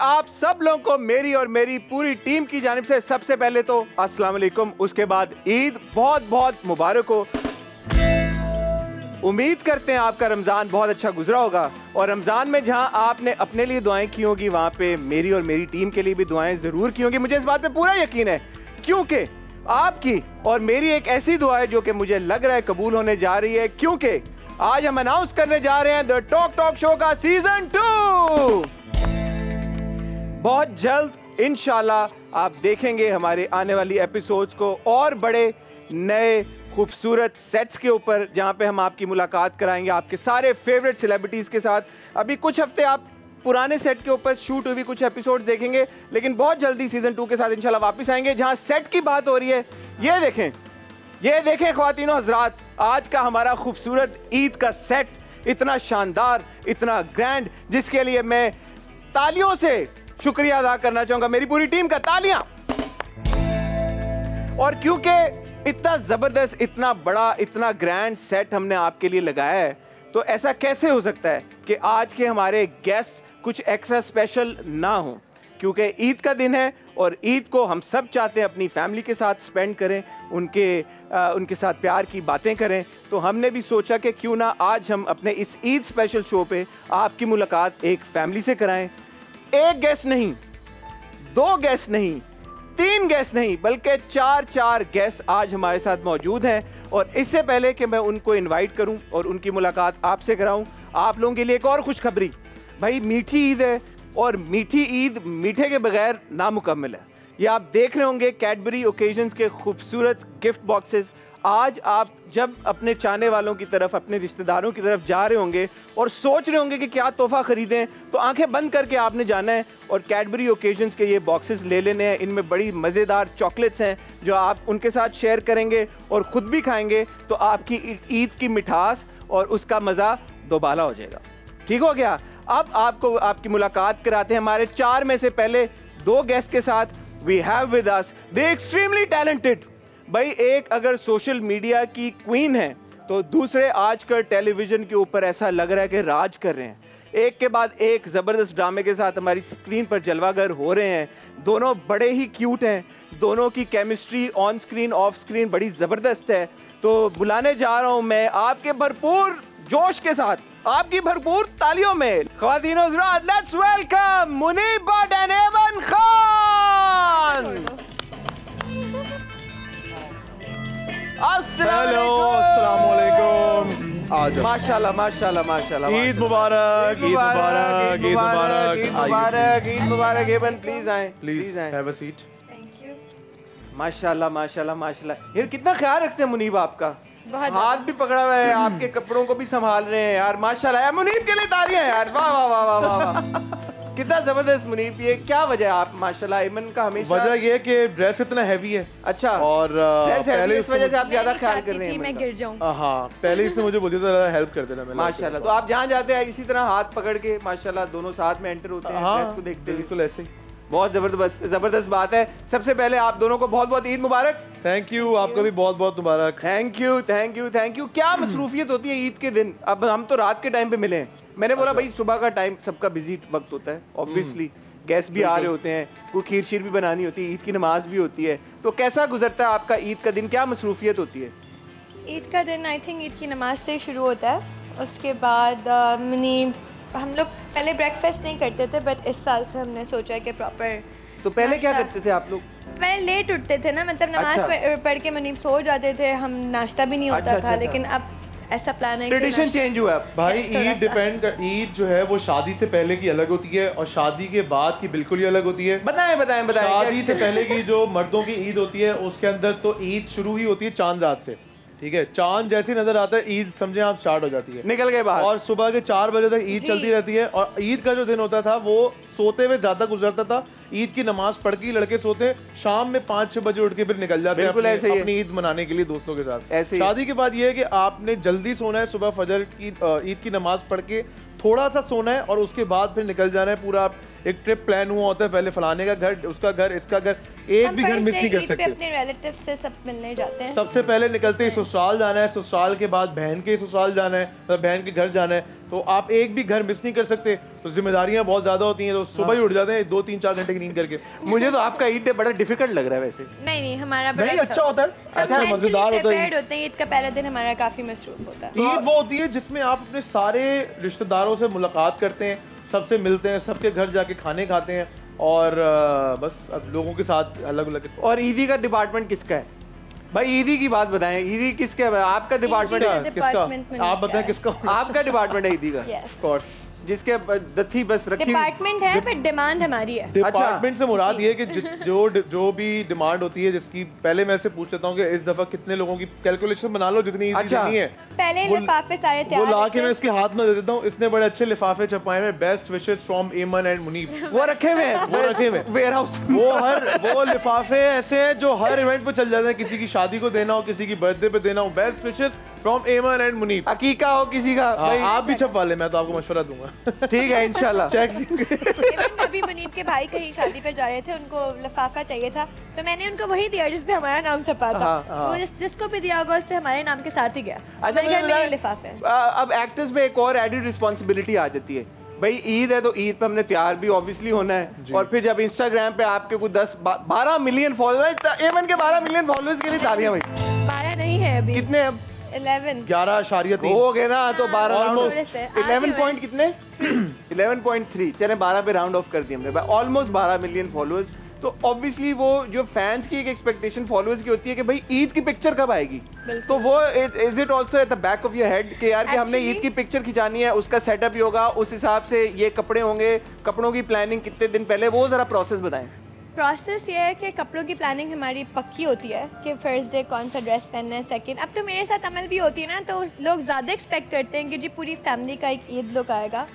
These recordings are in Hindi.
आप सब लोगों को मेरी और मेरी पूरी टीम की जानिब से सबसे पहले तो अस्सलाम वालेकुम, उसके बाद ईद बहुत बहुत मुबारक हो। उम्मीद करते हैं आपका रमज़ान बहुत अच्छा गुजरा होगा और रमज़ान में जहां आपने अपने लिए दुआएं की होगी वहां पे मेरी और मेरी टीम के लिए भी दुआएं ज़रूर की होंगी। मुझे इस बात पे पूरा यकीन है क्योंकि आपकी और मेरी एक ऐसी दुआ है जो कि मुझे लग रहा है कबूल होने जा रही है, क्योंकि आज हम अनाउंस करने जा रहे हैं द टॉक टॉक शो का सीजन 2। बहुत जल्द इंशाल्लाह आप देखेंगे हमारे आने वाली एपिसोड्स को और बड़े नए खूबसूरत सेट्स के ऊपर, जहां पे हम आपकी मुलाकात कराएंगे आपके सारे फेवरेट सेलिब्रिटीज़ के साथ। अभी कुछ हफ्ते आप पुराने सेट के ऊपर शूट हुई कुछ एपिसोड्स देखेंगे, लेकिन बहुत जल्दी सीजन 2 के साथ इंशाल्लाह वापस आएंगे जहां सेट की बात हो रही है। ये देखें ख्वातीनो हजरात, आज का हमारा खूबसूरत ईद का सेट इतना शानदार, इतना ग्रैंड, जिसके लिए मैं तालियों से शुक्रिया अदा करना चाहूंगा, मेरी पूरी टीम का तालियां। और क्योंकि इतना जबरदस्त, इतना बड़ा, इतना ग्रैंड सेट हमने आपके लिए लगाया है, तो ऐसा कैसे हो सकता है कि आज के हमारे गेस्ट कुछ एक्स्ट्रा स्पेशल ना हो, क्योंकि ईद का दिन है और ईद को हम सब चाहते हैं अपनी फैमिली के साथ स्पेंड करें, उनके साथ प्यार की बातें करें। तो हमने भी सोचा कि क्यों ना आज हम अपने इस ईद स्पेशल शो पे आपकी मुलाकात एक फैमिली से कराएं। एक गेस्ट नहीं, 2 गेस्ट नहीं, 3 गेस्ट नहीं, बल्कि 4 गेस्ट आज हमारे साथ मौजूद हैं। और इससे पहले कि मैं उनको इनवाइट करूं और उनकी मुलाकात आपसे कराऊं, आप लोगों के लिए एक और खुशखबरी। भाई मीठी ईद है और मीठी ईद मीठे के बगैर नामुकम्मल है। ये आप देख रहे होंगे कैडबरी ओकेजन्स के खूबसूरत गिफ्ट बॉक्सेस। आज आप जब अपने चाहने वालों की तरफ, अपने रिश्तेदारों की तरफ जा रहे होंगे और सोच रहे होंगे कि क्या तोहफा खरीदें, तो आंखें बंद करके आपने जाना है और कैडबरी ओकेजन्स के ये बॉक्सेस ले लेने हैं। इनमें बड़ी मज़ेदार चॉकलेट्स हैं जो आप उनके साथ शेयर करेंगे और ख़ुद भी खाएंगे, तो आपकी ईद की मिठास और उसका मज़ा दोबाला हो जाएगा। ठीक हो गया? अब आपको आपकी मुलाकात कराते हैं हमारे 4 में से पहले 2 गेस्ट के साथ। We have with us the extremely talented. भाई एक अगर सोशल मीडिया की क्वीन है, तो दूसरे आजकल टेलीविज़न के ऊपर ऐसा लग रहा है कि राज कर रहे हैं। एक के बाद एक ज़बरदस्त ड्रामे के साथ हमारी स्क्रीन पर जलवागर हो रहे हैं। दोनों बड़े ही क्यूट हैं, दोनों की chemistry on screen of screen बड़ी ज़बरदस्त है। तो बुलाने जा रहा हूँ मैं आपके भरपूर जोश के साथ, आपकी भरपूर तालियों में, ख्वातीनो हज़रात, let's welcome Munib Bhatt and Avan Khan. अस्सलाम वालेकुम। माशाल्लाह माशाल्लाह माशाल्लाह। ईद मुबारक, ईद मुबारक, ईद मुबारक, ईद मुबारक, ईद मुबारक। एवन प्लीज आए, please have a seat. Thank you. माशाल्लाह माशाल्लाह माशाल्लाह। यार कितना ख्याल रखते हैं मुनीब आपका, हाथ भी पकड़ा हुआ है, आपके कपड़ों को भी संभाल रहे हैं यार, माशाल्लाह। यार मुनीब के लिए तालियां यार, वाह वाह वाह वाह वाह वाह। कितना जबरदस्त मुनीब। ये क्या वजह है आप माशाल्लाह इमन का हमेशा? वजह ये है कि ड्रेस इतना हैवी है। अच्छा, और पहले इस वजह से आप ज्यादा ख्याल कर रहे हैं। मैं गिर जाऊं। हाँ, पहले इसने मुझे बोली तो हेल्प कर देना। माशाल्लाह। तो आप जहाँ जाते हैं इसी तरह हाथ पकड़ के माशाल्लाह दोनों साथ में एंटर होते हैं ड्रेस को देखते हैं। बिल्कुल ऐसे ही। बहुत जबरदस्त बात है। सबसे पहले आप दोनों को बहुत बहुत ईद मुबारक। थैंक यू, आपका भी बहुत बहुत मुबारक। Thank you thank you thank you. क्या मसरूफियत होती है ईद के दिन? अब हम तो रात के टाइम पे मिले हैं, मैंने बोला भाई सुबह का टाइम सबका बिजी वक्त होता है, ऑब्वियसली गेस्ट भी आ रहे होते हैं, कोई खीर शीर भी बनानी होती है, ईद की नमाज भी होती है। तो कैसा गुजरता है आपका ईद का दिन, क्या मसरूफियत होती है? ईद का दिन आई थिंक ईद की नमाज से शुरू होता है। उसके बाद हम लोग पहले ब्रेकफास्ट नहीं करते थे, बट इस साल से हमने सोचा है कि प्रॉपर। तो पहले क्या करते थे आप लोग? पहले लेट उठते थे ना, मतलब नमाज पढ़ के मुनीब सो जाते थे, हम नाश्ता भी नहीं होता था। लेकिन अब ऐसा प्लान है, ट्रेडिशन चेंज हुआ है भाई। ईद जो है वो शादी से पहले की अलग होती है और शादी के बाद की बिल्कुल ही अलग होती है। बताएं बताएं बताएं। शादी से पहले की जो मर्दों की ईद होती है उसके अंदर तो ईद शुरू ही होती है चांद रात से। ठीक है, चांद जैसे नजर आता है ईद समझे आप स्टार्ट हो जाती है, निकल गए बाहर। और सुबह के 4 बजे तक ईद चलती रहती है। और ईद का जो दिन होता था वो सोते हुए ज्यादा गुजरता था। ईद की नमाज पढ़ के लड़के सोते, शाम में 5-6 बजे उठ के फिर निकल जाते हैं अपनी ईद मनाने के लिए दोस्तों के साथ। शादी के बाद ये है कि आपने जल्दी सोना है, सुबह फजर की ईद की नमाज पढ़ के थोड़ा सा सोना है और उसके बाद फिर निकल जाना है। पूरा एक ट्रिप प्लान हुआ होता है, पहले फलाने का घर, उसका घर, इसका घर, एक भी घर मिस नहीं कर सकते। अपने रिलेटिव से सब मिलने जाते हैं। सबसे पहले निकलते ही ससुराल जाना है, ससुराल के बाद बहन के ससुराल जाना है, बहन के घर जाना है, तो आप एक भी घर मिस नहीं कर सकते। तो जिम्मेदारियां बहुत ज्यादा होती हैं, तो सुबह ही उठ जाते हैं 2-3-4 घंटे की नींद करके। मुझे तो आपका ईद डे बड़ा डिफिकल्ट लग रहा है वैसे। नहीं, हमारा बड़ा अच्छा होता है, अच्छा मजेदार होता है। ईद का पहला दिन हमारा काफी मसरूफ होता है। ईद वो होती है जिसमें आप अपने सारे रिश्तेदारों से मुलाकात करते हैं, सबसे मिलते हैं, सबके घर जाके खाने खाते हैं और बस लोगों के साथ अलग अलग। और ईदी का डिपार्टमेंट किसका है भाई? ईदी की बात बताएं, ईदी किसका है? आपका डिपार्टमेंट किसका? आप बताएं किसका? आपका डिपार्टमेंट है ईदी का? ऑफ कोर्स, जिसके दथी बस रखी डिपार्टमेंट है, पर डिमांड हमारी है। डिपार्टमेंट से मुराद ये है कि जो भी डिमांड होती है जिसकी, पहले मैं से पूछ लेता हूँ कि इस दफा कितने लोगों की कैलकुलेशन बना लो जितनी ईदी देनी है। पहले लिफाफे सारे तैयार, वो ला के मैं इसके हाथ में दे देता हूँ। इसने बड़े अच्छे लिफाफे छपाए हैं, बेस्ट विशेस फ्रॉम एमन एंड मुनीब। वो रखे हुए हैं, वो रखे हुए वेयर हाउस। वो लिफाफे ऐसे हैं जो हर इवेंट पे चल जाते हैं, किसी की शादी को देना हो, किसी की बर्थडे पे देना हो, बेस्ट विशेस फ्रॉम एमन एंड मुनीब। अकीका हो किसी का, आप भी छपवा ले, मैं तो आपको मशवरा दूंगा। ठीक है इंशाल्लाह। अभी मुनीब के भाई कहीं शादी पे जा रहे थे, उनको लिफाफा चाहिए था, तो मैंने उनको वही दिया जिसपे हमारा नाम छपा था। तो जिसको भी दिया होगा उस पे हमारे नाम के साथ ही गया। अच्छा, घर में लिफाफे। अब एक्टर्स में एक और एडेड रिस्पांसिबिलिटी आ जाती है भाई। ईद है तो ईद पे हमने तैयार भी ऑब्वियसली होना है, और फिर जब इंस्टाग्राम पे आपके कुछ 10-12 मिलियन फॉलोअर्स, एमन के 12 मिलियन फॉलोअर्स के लिए तालियां भाई। 12 नहीं है अभी। कितने अब? 11.3 हो गए ना, तो 12 ऑलमोस्ट 11 पॉइंट कितने 11.3, चले 12 पे राउंड ऑफ कर दिया हमने, ऑलमोस्ट 12 मिलियन फॉलोअर्स। तो ऑब्वियसली वो जो फैंस की एक एक्सपेक्टेशन फॉलोअर्स की होती है कि भाई ईद की पिक्चर कब आएगी, तो वो is it also at the back of your head कि यार कि हमने ईद की पिक्चर खिंचानी है, उसका सेटअप ही होगा, उस हिसाब से ये कपड़े होंगे, कपड़ों की प्लानिंग कितने दिन पहले, वो जरा प्रोसेस बताएं। प्रोसेस ये है कि कपड़ों की प्लानिंग हमारी पक्की होती है कि फर्स्ट डे कौन सा ड्रेस पहनना है, सेकंड। अब तो मेरे साथ अमल भी होती है ना, तो लोग ज़्यादा एक्सपेक्ट करते हैं कि जी पूरी फैमिली का एक ईद लुक आएगा।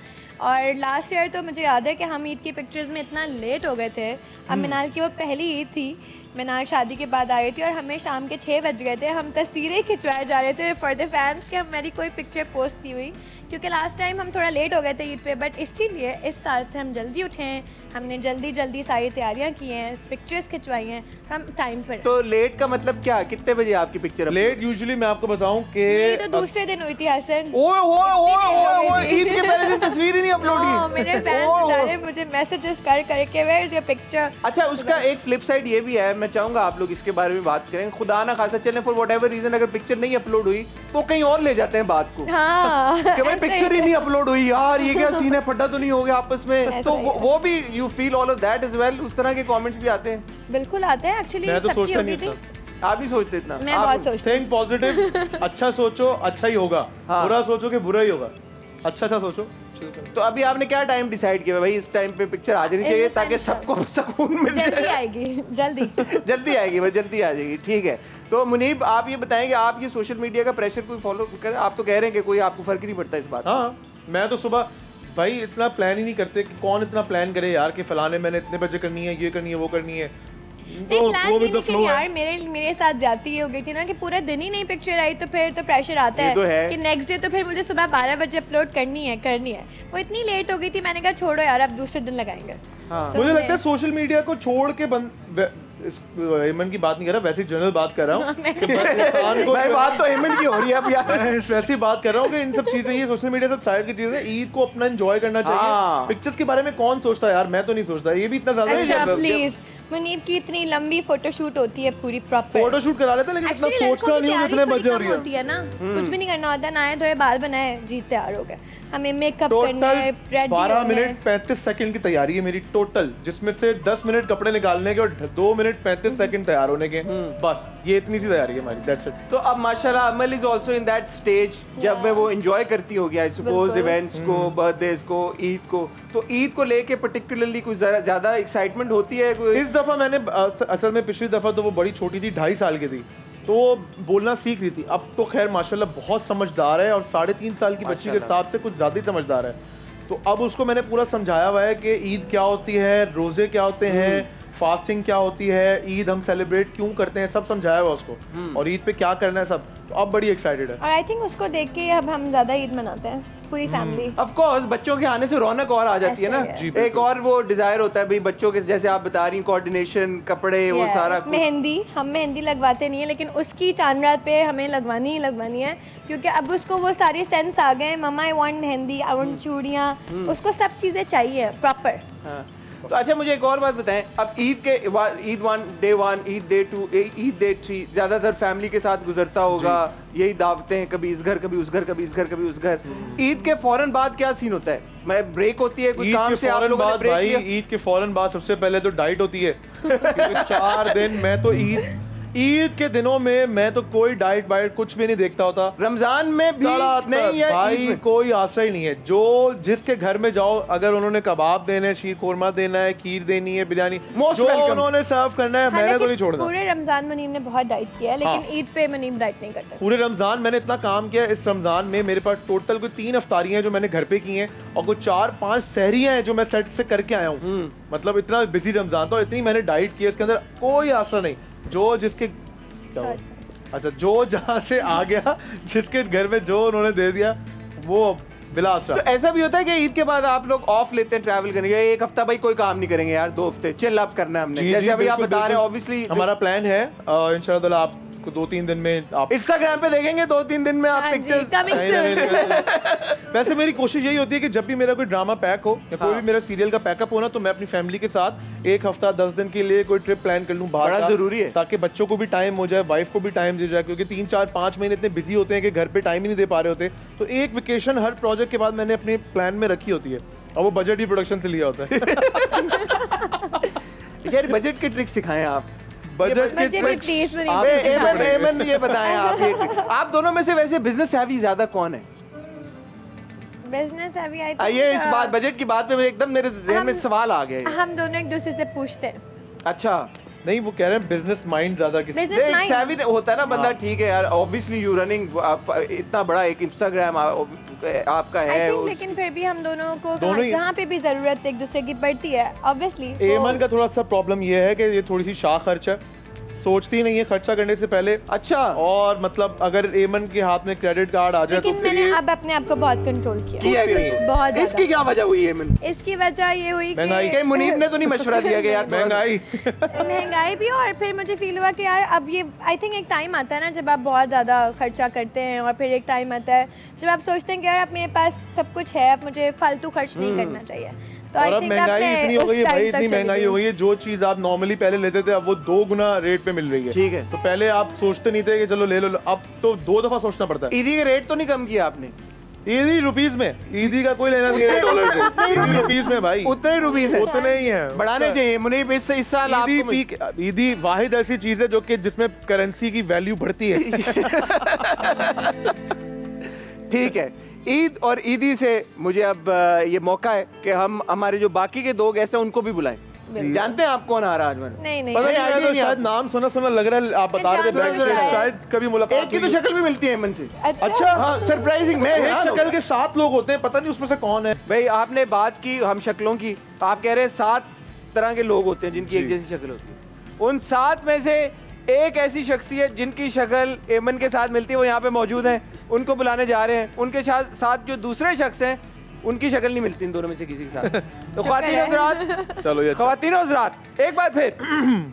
और लास्ट ईयर तो मुझे याद है कि हम ईद की पिक्चर्स में इतना लेट हो गए थे। अब मिनाल की वो पहली ईद थी, मिनाल शादी के बाद आई थी और हमें शाम के 6 बज गए थे, हम तस्वीरें खिंचवाए जा रहे थे फॉर द फैंस कि हमारी कोई पिक्चर पोस्ट नहीं हुई, क्योंकि लास्ट टाइम हम थोड़ा लेट हो गए थे ईद पे। बट इसीलिए इस साल से हम जल्दी उठे हैं, हमने जल्दी सारी तैयारियां की हैं, पिक्चर्स खिंचवाई हैं, हम टाइम पर। तो लेट का मतलब क्या, कितने बजे आपकी पिक्चर? लेट यूजुअली मैं आपको बताऊं कि तो दूसरे दिन हुई थी हसन। ओए ईद के पहले दिन तस्वीर ही नहीं अपलोड की। मेरे फैंस बेचारे मुझे मैसेजेस कर करके वेयर इज योर पिक्चर। अच्छा, उसका एक फ्लिप साइड ये भी है, मैं चाहूंगा आप लोग इसके बारे में बात करें। खुदा ना खासा चले फॉर व्हाटएवर रीजन अगर पिक्चर नहीं अपलोड हुई तो कहीं और ले जाते हैं बात को। हाँ, कि भाई पिक्चर ही नहीं अपलोड हुई यार, ये क्या सीन है, फटा तो नहीं हो गया आपस में। तो वो भी you feel all of that as well, उस तरह के कमेंट्स भी आते हैं। बिल्कुल आते हैं एक्चुअली। मैं तो सोचता नहीं था, आप भी सोचते इतना? मैं बहुत सोचती हूं। थिंक पॉजिटिव, अच्छा सोचो अच्छा ही होगा, बुरा सोचो कि बुरा ही होगा, अच्छा सोचो। तो अभी आपने क्या टाइम डिसाइड किया भाई, इस टाइम पे पिक्चर आ जानी चाहिए ताकि सबको सुकून मिल जाए? जल्दी आएगी, जल्दी आएगी, बस जल्दी आ जाएगी। ठीक है, तो मुनीब आप ये बताएं कि आप ये सोशल मीडिया का प्रेशर कोई फॉलो करें? आप तो कह रहे हैं कि कोई आपको फर्क ही नहीं पड़ता इस बात। हाँ, मैं तो सुबह भाई इतना प्लान ही नहीं करते कि कौन इतना प्लान करे यार कि फलाने मैंने इतने बजे करनी है, ये करनी है, वो करनी है। लेकिन यार मेरे साथ ज्यादती हो गई थी ना कि पूरा दिन ही नहीं पिक्चर आई, तो फिर तो प्रेशर आता है कि नेक्स्ट डे तो फिर मुझे सुबह 12 बजे अपलोड करनी है। वो इतनी लेट हो गई थी, मैंने कहा छोड़ो यार, अब दूसरे दिन लगाएंगे। मुझे लगता है सोशल मीडिया को छोड़ के हेमन की बात नहीं कर रहा, वैसे जनरल बात कर रहा हूँ। बात तो हेमन की हो रही है अब यार। वैसे बात कर रहा हूँ कि इन सब चीजें, ये सोशल मीडिया सब साइड की चीजें, ईद को अपना एंजॉय करना चाहिए। पिक्चर्स के बारे में कौन सोचता है यार, मैं तो नहीं सोचता, ये भी इतना ज्यादा। प्लीज, मुनीब की इतनी लंबी फोटोशूट होती है, पूरी प्रॉपर फोटोशूट करा लेते हैं, लेकिन इतना सोचता नहीं हूं जितने बजे हो रही होती है ना। कुछ भी नहीं करना होता, नहाए धोए बाल बनाए जी तैयार हो गए। हमें मेकअप करना है, 12 मिनट 35 सेकंड की तैयारी है मेरी टोटल, जिसमें से 10 मिनट कपड़े निकालने के और 2 मिनट 35 सेकंड तैयार होने के, बस ये इतनी सी तैयारी है हमारी, दैट्स इट। तो अब माशाल्लाह Amal is also in that stage जब मैं वो एंजॉय करती होगी, आई सपोज इवेंट्स को, बर्थडेज को, ईद को। तो ईद को लेके पर्टिकुलरली कुछ ज्यादा एक्साइटमेंट होती है कोई? इस दफा मैंने असल में, पिछली दफा तो वो बड़ी छोटी थी, 2.5 साल की थी, तो वो बोलना सीख रही थी। अब तो खैर माशाल्लाह बहुत समझदार है और 3.5 साल की बच्ची के हिसाब से कुछ ज़्यादा ही समझदार है। तो अब उसको मैंने पूरा समझाया हुआ है कि ईद क्या होती है, रोज़े क्या होते हैं, फास्टिंग क्या होती है, ईद हम सेलिब्रेट क्यों करते हैं, सब समझाया हुआ उसको, और ईद पे क्या करना है सब। तो अब बड़ी एक्साइटेड है। और आई थिंक उसको देख के अब हम ज़्यादा ईद मनाते हैं पूरी फैमिली। ऑफ कोर्स बच्चों के आने से रौनक और आ जाती है ना। एक और वो डिजायर होता है भाई बच्चों के, जैसे आप बता रही कोऑर्डिनेशन, कपड़े, वो सारा कुछ। मेहंदी, हम मेहंदी लगवाते नहीं है, लेकिन उसकी चांद रात पे हमें लगवानी ही लगवानी है, क्योंकि अब उसको वो सारे सेंस आ गए। Mumma I want mehndi, I want चूड़ियाँ, उसको सब चीज़ें चाहिए प्रॉपर। हाँ। तो अच्छा मुझे एक और बात बताएं, अब ईद के Eid 1 day 1, Eid day 2, Eid day 3 ज्यादातर फैमिली के साथ गुजरता होगा, यही दावतें, कभी इस घर कभी उस घर, कभी इस घर कभी उस घर। ईद के फौरन बाद क्या सीन होता है? मैं ब्रेक होती है कोई काम से, आप लोगों ने ब्रेक लिया? ईद के फौरन बाद सबसे पहले तो डाइट होती है। 4 दिन मैं तो ईद के दिनों में मैं तो कोई डाइट वाइट कुछ भी नहीं देखता होता। रमजान में भी नहीं है भाई, कोई आश्रय नहीं है। जो जिसके घर में जाओ, अगर उन्होंने कबाब देना है, शीर कोरमा देना है, खीर देनी है, बिरयानी, जो उन्होंने सर्व करना है, मैंने तो नहीं छोड़ना। पूरे रमजान मुनीम ने बहुत डाइट किया है, लेकिन ईद पे मुनीम डाइट नहीं करता। पूरे रमजान मैंने इतना काम किया। इस रमजान में मेरे पास टोटल कोई 3 अफ्तारियां हैं जो मैंने घर पे की हैं, और कोई 4-5 सहरियां हैं जो मैं सेट से करके आया हूँ। मतलब इतना बिजी रमजान था और इतनी मैंने डाइट की, इसके अंदर कोई आसरा नहीं। जो जिसके अच्छा जो जहाँ से आ गया, जिसके घर में जो उन्होंने दे दिया, वो बिला आसरा। तो ऐसा भी होता है कि ईद के बाद आप लोग ऑफ लेते हैं, ट्रैवल करने के? एक हफ्ता भाई कोई काम नहीं करेंगे यार, 2 हफ्ते चिल अप करना है हमने, जैसे अभी आप बता रहे हैं। ऑब्वियसली हमारा प्लान है इंशाल्लाह आप 2-3 दिन में आप इंस्टाग्राम पे देखेंगे, 2-3 दिन में आप पिक्चर्स। वैसे मेरी कोशिश यही होती है कि जब भी मेरा कोई ड्रामा पैक हो या कोई भी मेरा सीरियल का पैकअप हो ना, तो मैं अपनी फैमिली के साथ 1 हफ्ता 10 दिन के लिए कोई ट्रिप प्लान कर लूं बाहर। बड़ा जरूरी है, ताकि बच्चों को भी टाइम हो जाए, वाइफ को भी टाइम दे जाए, क्योंकि 3-4-5 महीने इतने बिजी होते हैं कि घर पे टाइम ही नहीं दे पा रहे होते। तो एक वेकेशन हर प्रोजेक्ट के बाद मैंने अपने प्लान में रखी होती है, और वो बजट ही प्रोडक्शन से लिया होता है। यार बजट की ट्रिक सिखाएं आप। बजट एमन ये बताएं आप दोनों में से वैसे बिजनेस हैवी ज्यादा कौन है? बिजनेस हैवी ये इस बात बजट की बात पे एकदम मेरे ज़हन में सवाल आ गया। हम दोनों एक दूसरे से पूछते हैं। अच्छा नहीं, वो कह रहे हैं बिजनेस माइंड ज्यादा किसी एक सेवी होता है ना बंदा। ठीक है यार, ऑब्वियसली यू रनिंग इतना बड़ा एक इंस्टाग्राम आपका है, लेकिन फिर भी हम दोनों को जहाँ पे भी जरूरत एक दूसरे की पड़ती है ऑब्वियसली। एमन का थोड़ा सा प्रॉब्लम ये है कि ये थोड़ी सी शाह खर्च है, सोचती नहीं है खर्चा करने से पहले। अच्छा। और मतलब अगर एमन के हाथ में क्रेडिट कार्ड आ जाए तो मैंने अब अपने आप को बहुत कंट्रोल किया बहुत। इसकी क्या वजह हुई एमन? इसकी वजह ये हुई कि मुनीब ने तो नहीं मशवरा दिया कि यार महंगाई भी, और फिर मुझे फील हुआ कि यार अब ये आई थिंक एक टाइम आता है ना जब आप बहुत ज़्यादा खर्चा करते हैं, और फिर एक टाइम आता है जब आप सोचते हैं कि यार अब मेरे पास सब कुछ है, अब मुझे फालतू खर्च नहीं करना चाहिए। तो और अब महंगाई इतनी हो गई है भाई, इतनी महंगाई हो गई है, जो चीज आप नॉर्मली पहले लेते थे अब वो 2 गुना रेट पे मिल रही है। ठीक है। तो पहले आप सोचते नहीं थे कि चलो ले लो, अब तो 2 दफा सोचना पड़ता है। ईदी के रेट तो नहीं कम किया आपने? ईदी रुपीस में, ईदी का कोई लेना नहीं है डॉलर से, ईदी रुपीस में भाई उतने ही रुपीस है, उतने ही है। बढ़ाने चाहिए मुनीब इस साल। ईदी वाहिद ऐसी चीज है जो कि जिसमें करेंसी की वैल्यू बढ़ती है। ठीक है, ईद और ईदी से मुझे अब ये मौका है कि हम हमारे जो बाकी के 2 गेस्ट हैं उनको भी बुलाएं। जानते हैं आप कौन आ रहा है आज? नहीं पता नहीं, तो शायद नाम सुना लग रहा है, आप बता रहे थे शायद कभी मुलाकात। एक की तो शक्ल भी मिलती है एमन से। अच्छा हाँ, सरप्राइजिंग। मैं एक शक्ल के 7 लोग होते हैं, पता नहीं उसमें से कौन है। भाई आपने बात की हम शक्लों की, आप कह रहे हैं 7 तरह के लोग होते हैं जिनकी एक जैसी शक्ल होती है। उन 7 में से एक ऐसी शख्सियत जिनकी शक्ल एमन के साथ मिलती है, वो यहाँ पे मौजूद है, उनको बुलाने जा रहे हैं। उनके साथ जो दूसरे शख्स हैं उनकी शक्ल नहीं मिलती इन दोनों में से किसी के साथ। तो ख्वातीन हज़रात, चलो ये ख्वातीन हज़रात एक बार फिर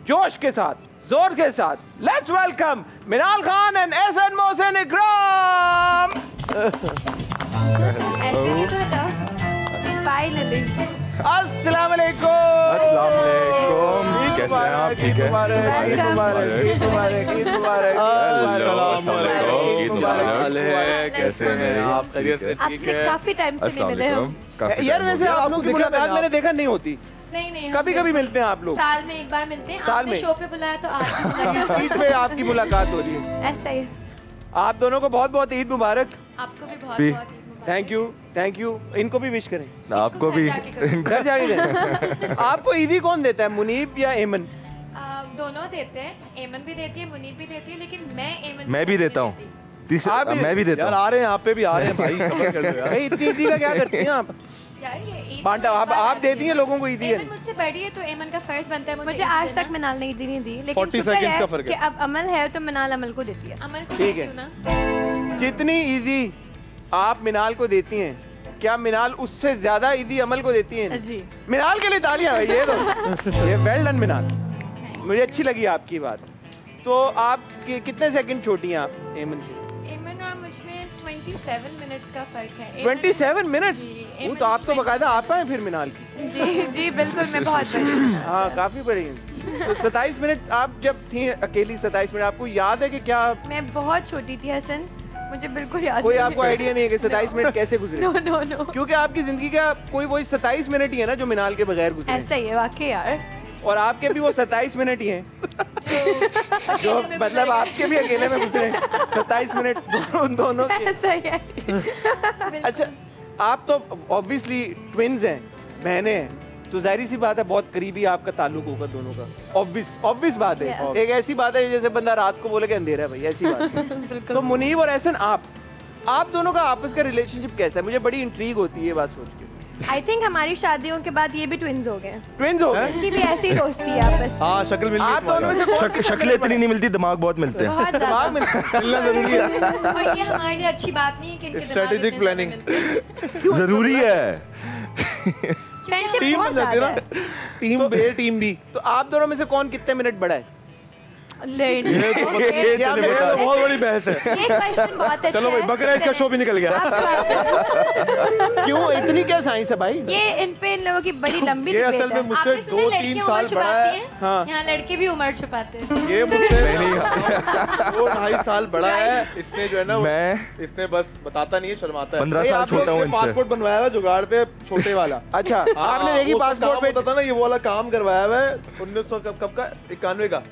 जोश के साथ, जोर के साथ, let's welcome Minal Khan and Ahsan Mohsin Ikram. ऐसे नहीं था फाइनली। अस्सलाम वालेकुम। अस्सलाम वालेकुम, कैसे हैं आप? ठीक है, ईद मुबारक, ईद मुबारक, ईद मुबारक, ईद मुबारक। अस्सलाम वालेकुम, ईद मुबारक, कैसे हैं आप? खैरियत से? आपसे काफी टाइम से नहीं मिले हम यार। वैसे आप लोगों की मुलाकात मैंने देखा नहीं होती। नहीं कभी कभी मिलते हैं आप लोग, साल में एक बार मिलते हैं। साल में शो पे बुलाया तो आज ईद पे आपकी मुलाकात हो रही है। ऐसा ही। आप दोनों को बहुत बहुत द मुबारक। आपको भी बहुत बहुत थैंक यू, थैंक यू। इनको भी विश करें। आपको भी घर जाके करें। आपको ईदी कौन देता है, मुनीब या एमन? दोनों देते हैं, एमन भी देती है, मुनीब भी देती है, लेकिन मैं भी देता हूँ, मैं भी देता हूँ। यार आ रहे हैं, यहाँ पे भी आ रहे हैं भाई, सबर कर दो यार। इतनी ईदी का क्या करती हैं आप? यार ये बांटा आप देती हैं लोगों को ईदी? एमन मुझसे बड़ी है तो एमन का फर्ज बनता है मुझे आज तक मिनाल ने ईदी नहीं दी, लेकिन 40 सेकंड्स का फर्क है कि अब अमल है तो मिनाल अमल को देती है। अमल को ठीक देती है। हूँ ना। जितनी ईदी आप मिनाल को देती हैं, क्या मिनाल उससे ज्यादा ईदी अमल को देती हैं? जी। मिनाल के लिए तालियां भाई, ये तो ये वेल डन मिनाल, मुझे अच्छी लगी आपकी बात। तो आप कितने सेकंड छोटी हैं आप एमन से? एमन और मुझ में 27 मिनट्स का फर्क है। 27 मिनट? जी, वो तो आप तो बकायदा आप हैं फिर मिनाल की। जी जी बिल्कुल, मैं बहुत बड़ी। हाँ काफी बड़ी हैं। तो 27 मिनट आप जब थी अकेली, 27 मिनट आपको याद है कि क्या? मैं बहुत छोटी थी हसन, मुझे बिल्कुल याद कोई नहीं। आपको आइडिया नहीं है कि 27 मिनट कैसे गुजरे? नो नो नो, क्योंकि आपकी जिंदगी का कोई वही 27 मिनट ही है ना जो मिनाल के बगैर गुजरे। ऐसा ही है वाकई यार। और आपके भी वो 27 मिनट ही हैं जो मतलब आपके भी अकेले में गुजरे 27 मिनट दोनों के। ऐसा ही है। अच्छा, आप तो ऑब्वियसली ट्विन्स हैं, बहनें हैं, तो जाहिर सी बात है बहुत करीबी आपका ताल्लुक होगा दोनों का। ऑब्वियस बात है। Yes. एक ऐसी बात है जैसे बंदा रात को बोले कि अंधेरा है भाई, ऐसी बात है। तो मुनीब और एहसन, आप दोनों का आपस का रिलेशनशिप कैसा है? मुझे बड़ी इंट्रीग होती है ये बात सोच के। आई थिंक हमारी शादियों के बाद ये भी ट्विन्स हो गए। ट्विन्स हो गए? इनकी भी ऐसी ही दोस्ती है आपस में। हाँ, शक्ल मिल आप दोनों में से कौन शक्लें इतनी नहीं मिलती, दिमाग बहुत मिलते हैं। बहुत दिमाग ज़्यादा। में मिलना जरूरी है। और ये हमारे लिए अच्छी बात नहीं है कि इनके दिमाग स्ट्रेटेजिक इतने प्लानिंग ज़्यादा मिलते हैं। जरूरी है। फ्रेंडशिप टीम बहुत बन जाती है ज़्यादा ना, है। टीम बे टीम बी। तो आप दोनों में से कौन कितने मिनट बड़ा है? ये तो बहुत बड़ी बहस है। ये क्वेश्चन बहुत अच्छा चलो भाई, है। बकरा ईद का शो भी निकल गया। क्यों इतनी क्या साइंस है भाई? ये इन इन लोगों की बड़ी लंबी ये डिबेट असल में है। मुझसे आपने सुना 2-3 लड़कियां साल उम्र बड़ा छुपाती है। हैं? हाँ। यहाँ लड़के भी उम्र छुपाते हैं। ये मुझसे 2-2.5 साल बड़ा है। इसने जो है ना, इसने बस बताता नहीं है, शर्माता है। 15 साल छोटा हूँ इनसे। पासपोर्ट बनवाया हुआ जुगाड़ पे, छोटे वाला। अच्छा, आपने देखी पासपोर्ट पे होता था ना, ये वो वाला काम करवाया हुआ है 1900 कब का, 91 का।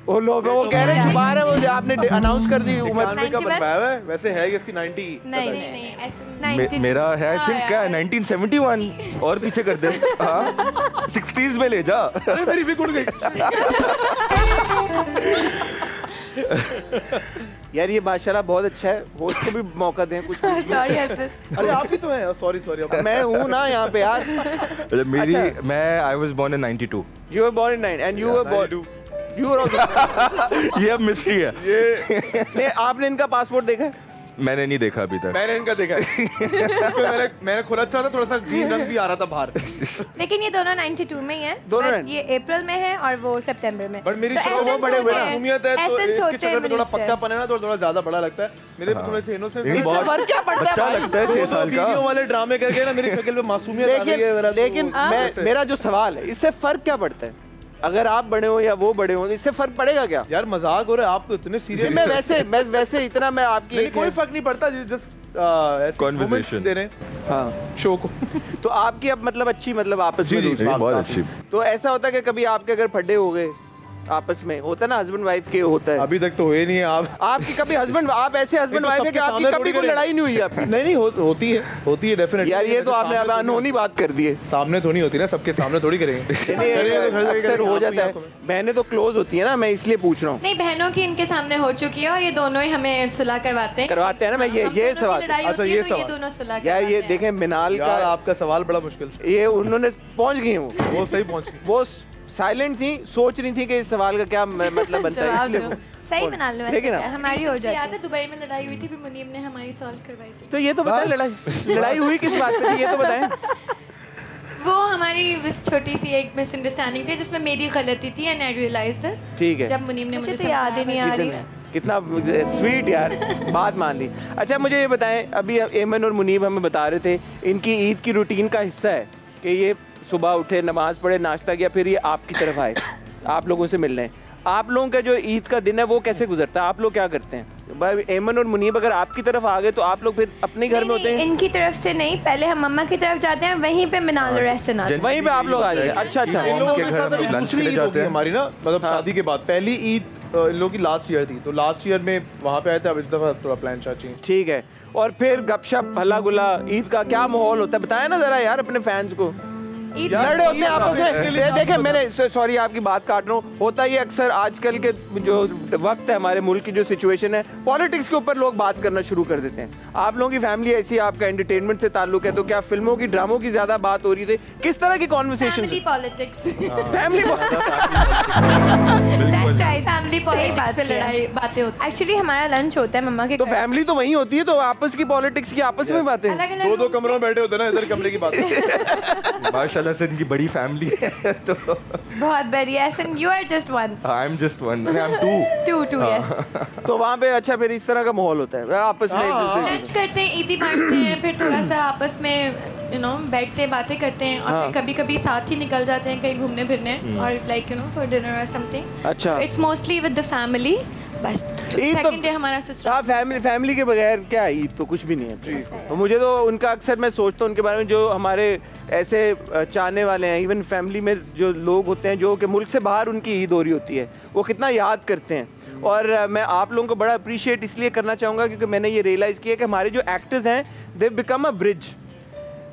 वो लोग वो कह रहे हैं छुपा रहे हैं, वो आपने अनाउंस कर दी उम्र। 91 का बनवाया हुआ है। वैसे है ये इसकी 90 की। नहीं नहीं नहीं नहीं ऐसे मेरा है आई थिंक क्या 1971 और पीछे कर दे। हाँ 60s में ले जा। अरे मेरी भी उड़ गई। यार ये माशाल्लाह बहुत अच्छा है, होस्ट को भी मौका दें कुछ। सॉरी हसन। अरे आप भी तो हैं। सॉरी मैं हूँ ना यहाँ पे यार। मेरी अच्छा। मैं I was born in 92। You were born in 9 and you were born. You were also. ये अब मिस्ट्री है। नहीं, आपने इनका पासपोर्ट देखा है? मैंने नहीं देखा अभी तक। मैंने इनका देखा है। मैंने खुद अच्छा था, थोड़ा सा ग्रीन रंग भी आ रहा था बाहर। लेकिन ये दोनों 92 में ही हैं। दोनों but ये अप्रैल में है और वो सितंबर में। बट मेरी तो शक्ल ऐसे बहुत बड़े हुए छोटे हैं। मासूमियत है, तो ऐसे इसके छोटे शक्ल में थोड़ा मिनिस्टर। पक्का पन है ना, तो थोड़ा ज्यादा बड़ा लगता है। मेरे पे थोड़े से इनोसेंस। इससे फर्क क्या पड़ता है अच्छा भाई? लगता है 6 साल का। वीडियो वाले ड्रामे करके ना मेरी शक्ल पे मासूमियत आ गई है मेरा। लेकिन मेरा जो सवाल है, इससे फर्क क्या पड़ता है? अगर आप बड़े हो या वो बड़े हो, तो इससे फर्क पड़ेगा क्या? यार मजाक हो रहा है, आप तो इतने सीरियस। मैं वैसे इतना मैं आपकी नहीं, कोई फर्क नहीं पड़ता, जस्ट ऐसे Conversation. moments दे रहे हैं हाँ। शो को। तो आपकी अब मतलब अच्छी मतलब आपस में जी, दोस्ती। ये बहुत अच्छी। तो ऐसा होता है कि कभी आपके अगर फड्डे हो गए आपस में, होता है ना, हस्बैंड वाइफ के होता है। अभी तक तो हुए नहीं है। आप आपकी कभी आप ऐसे हस्बैंड वाइफ है कि आपकी कभी कोई लड़ाई नहीं हुई आपकी? नहीं होती है डेफिनेटली। यार ये तो आपने अब अनहोनी बात कर दी है। सामने तो नहीं होती ना, सबके सामने थोड़ी करेंगे। अक्सर हो जाता है, बहनें तो क्लोज होती है ना, मैं इसलिए पूछ रहा हूँ। नहीं, बहनों की इनके सामने हो चुकी है और ये दोनों ही हमें सुलह करवाते हैं। करवाते हैं ना, मैं हम ये दोनों की सवाल। लड़ाई अच्छा, होती है ये तो ये सवाल। दोनों सुलह यार करवाते ये हैं। देखें मिनाल यार का, आपका सवाल बड़ा मुश्किल से, ये उन्होंने पहुंच गई हूँ, वो सही पहुंची। वो साइलेंट थी, सोच रही थी कि इस सवाल का क्या मतलब बनता है, जवाब इसलिए दो। वो- सही बना लो, वैसे लेकिन क्या है, हमारी हो याद जाती है दुबई में लड़ाई हुई थी, फिर मुनीब ने हमारी सॉल्व करवाई थी। तो ये तो बताएं, लड़ाई हुई किस बात पे थी, ये तो बताएं। वो हमारी बस छोटी सी एक मिसअंडरस्टैंडिंग थी जिसमें मेरी गलती थी एंड आई रियलाइज्ड इट ठीक है, जब मुनीब ने मुझे मुझे तो याद ही नहीं आ रही है। कितना स्वीट यार, बात मान ली। अच्छा मुझे ये बताएं, अभी एमन और मुनीब हमें बता रहे थे इनकी ईद की रूटीन का हिस्सा है कि ये सुबह उठे, नमाज पढ़े, नाश्ता किया, फिर ये आपकी तरफ आए आप लोगों से मिलने। आप लोगों का जो ईद का दिन है वो कैसे गुजरता है, आप लोग क्या करते हैं? भाई एमन और मुनीब अगर आपकी तरफ आ गए तो आप लोग फिर अपने घर में होते हैं? इनकी तरफ से नहीं, पहले हम मम्मा की तरफ जाते हैं, वहीं पे मिनाल और एहसन आते हैं। वहीं पे आप लोग आ जाते हैं? अच्छा अच्छा। इन लोगों के के घर साथ हम अभी लंच दूसरी के लिए ईद होगी जाते हैं। हमारी ना, मतलब शादी के बाद पहली ईद इन लोगों की लास्ट ईयर थी, तो लास्ट ईयर में वहाँ पे आए थे। अब इस दफा थोड़ा प्लान चेंज। ठीक है, और फिर गपशप हल्ला गुला, ईद का क्या माहौल होता है, बताया ना जरा यार अपने फैंस को। लड़े होते हैं आपस में। देखिए मैंने सॉरी आपकी बात काट रहा हूँ, होता ये अक्सर आजकल के जो वक्त है हमारे मुल्क की जो सिचुएशन है, पॉलिटिक्स के ऊपर लोग बात करना शुरू कर देते हैं। आप लोगों की फैमिली ऐसी, आपका एंटरटेनमेंट से ताल्लुक है, तो क्या फिल्मों की ड्रामों की ज्यादा बात हो रही थी? किस तरह की conversation? Family politics. Family politics पे लड़ाई बातें होती। एक्चुअली हमारा लंच होता है मम्मा के तो फैमिली तो वहीं होती है, तो आपस की पॉलिटिक्स की आपस में बातें। दो कमरों में बैठे होते हैं ना, इधर कमरे की बात। माशाल्लाह से इनकी बड़ी फैमिली है तो बहुत बढ़िया। And you are just one. I am just one, I am too yes. तो वहाँ पे अच्छा फिर इस तरह का माहौल होता है आपस में, एक दूसरे लंच करते हैं, ईदी बांटते हैं, फिर थोड़ा सा आपस में बैठते हैं, बातें करते हैं, और फिर कभी कभी साथ ही निकल जाते हैं कहीं घूमने फिरने, और लाइक फॉर डिनर और समथिंग। अच्छा, it's mostly with the family. बस सेकंड डे हमारा ससुराल। फैमिली के बगैर क्या है, ईद तो कुछ भी नहीं है। तो मुझे तो उनका अक्सर मैं सोचता हूँ उनके बारे में, जो हमारे ऐसे चाहने वाले हैं, इवन फैमिली में जो लोग होते हैं जो कि मुल्क से बाहर उनकी ईद हो रही होती है, वो कितना याद करते हैं। और मैं आप लोगों को बड़ा अप्रिशिएट इसलिए करना चाहूँगा क्योंकि मैंने ये रियलाइज़ किया कि हमारे जो एक्टर्स हैं दे बिकम अ ब्रिज।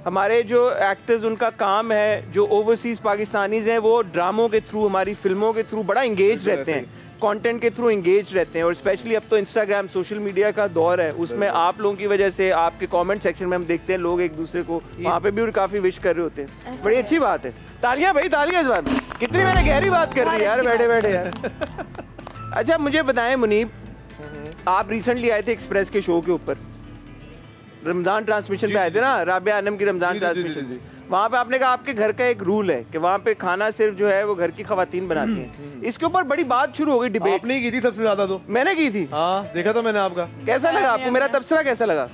हमारे जो एक्टर्स, उनका काम है, जो ओवरसीज़ पाकिस्तानीज़ हैं, वो ड्रामों के थ्रू, हमारी फिल्मों के थ्रू बड़ा इंगेज रहते हैं, कंटेंट के थ्रू इंगेज रहते हैं। और स्पेशली अब तो इंस्टाग्राम, सोशल मीडिया का दौर है, उसमें आप लोगों की वजह से, आपके कमेंट सेक्शन में हम देखते हैं लोग एक दूसरे को वहाँ पे भी काफ़ी विश कर रहे होते हैं। बड़ी अच्छी बात है, तालियां भाई, तालियां इस बात। कितनी मैंने गहरी बात कर दी यार बैठे बैठे यार। अच्छा मुझे बताएं मुनीब, आप रिसेंटली आए थे एक्सप्रेस के शो के ऊपर, रमजान ट्रांसमिशन पे आए थे ना, राबिया आनम की रमजान ट्रांसमिशन। वहाँ पे आपने कहा आपके घर का एक रूल है कि वहाँ पे खाना सिर्फ जो है वो घर की खवातीन बनाती हैं। इसके ऊपर बड़ी बात शुरू हो गई, डिबेट। आपने की थी सबसे ज्यादा तो। मैंने की थी। हाँ देखा था मैंने आपका। कैसा लगा आपको मेरा तबसरा, कैसा लगा?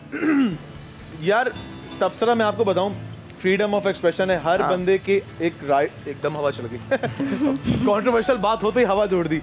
यार तबसरा मैं आपको बताऊं, फ्रीडम ऑफ एक्सप्रेशन है, हर बंदे के एक राइट। एकदम हवा चल गई। कंट्रोवर्शियल बात होते ही हवा जोड़ दी।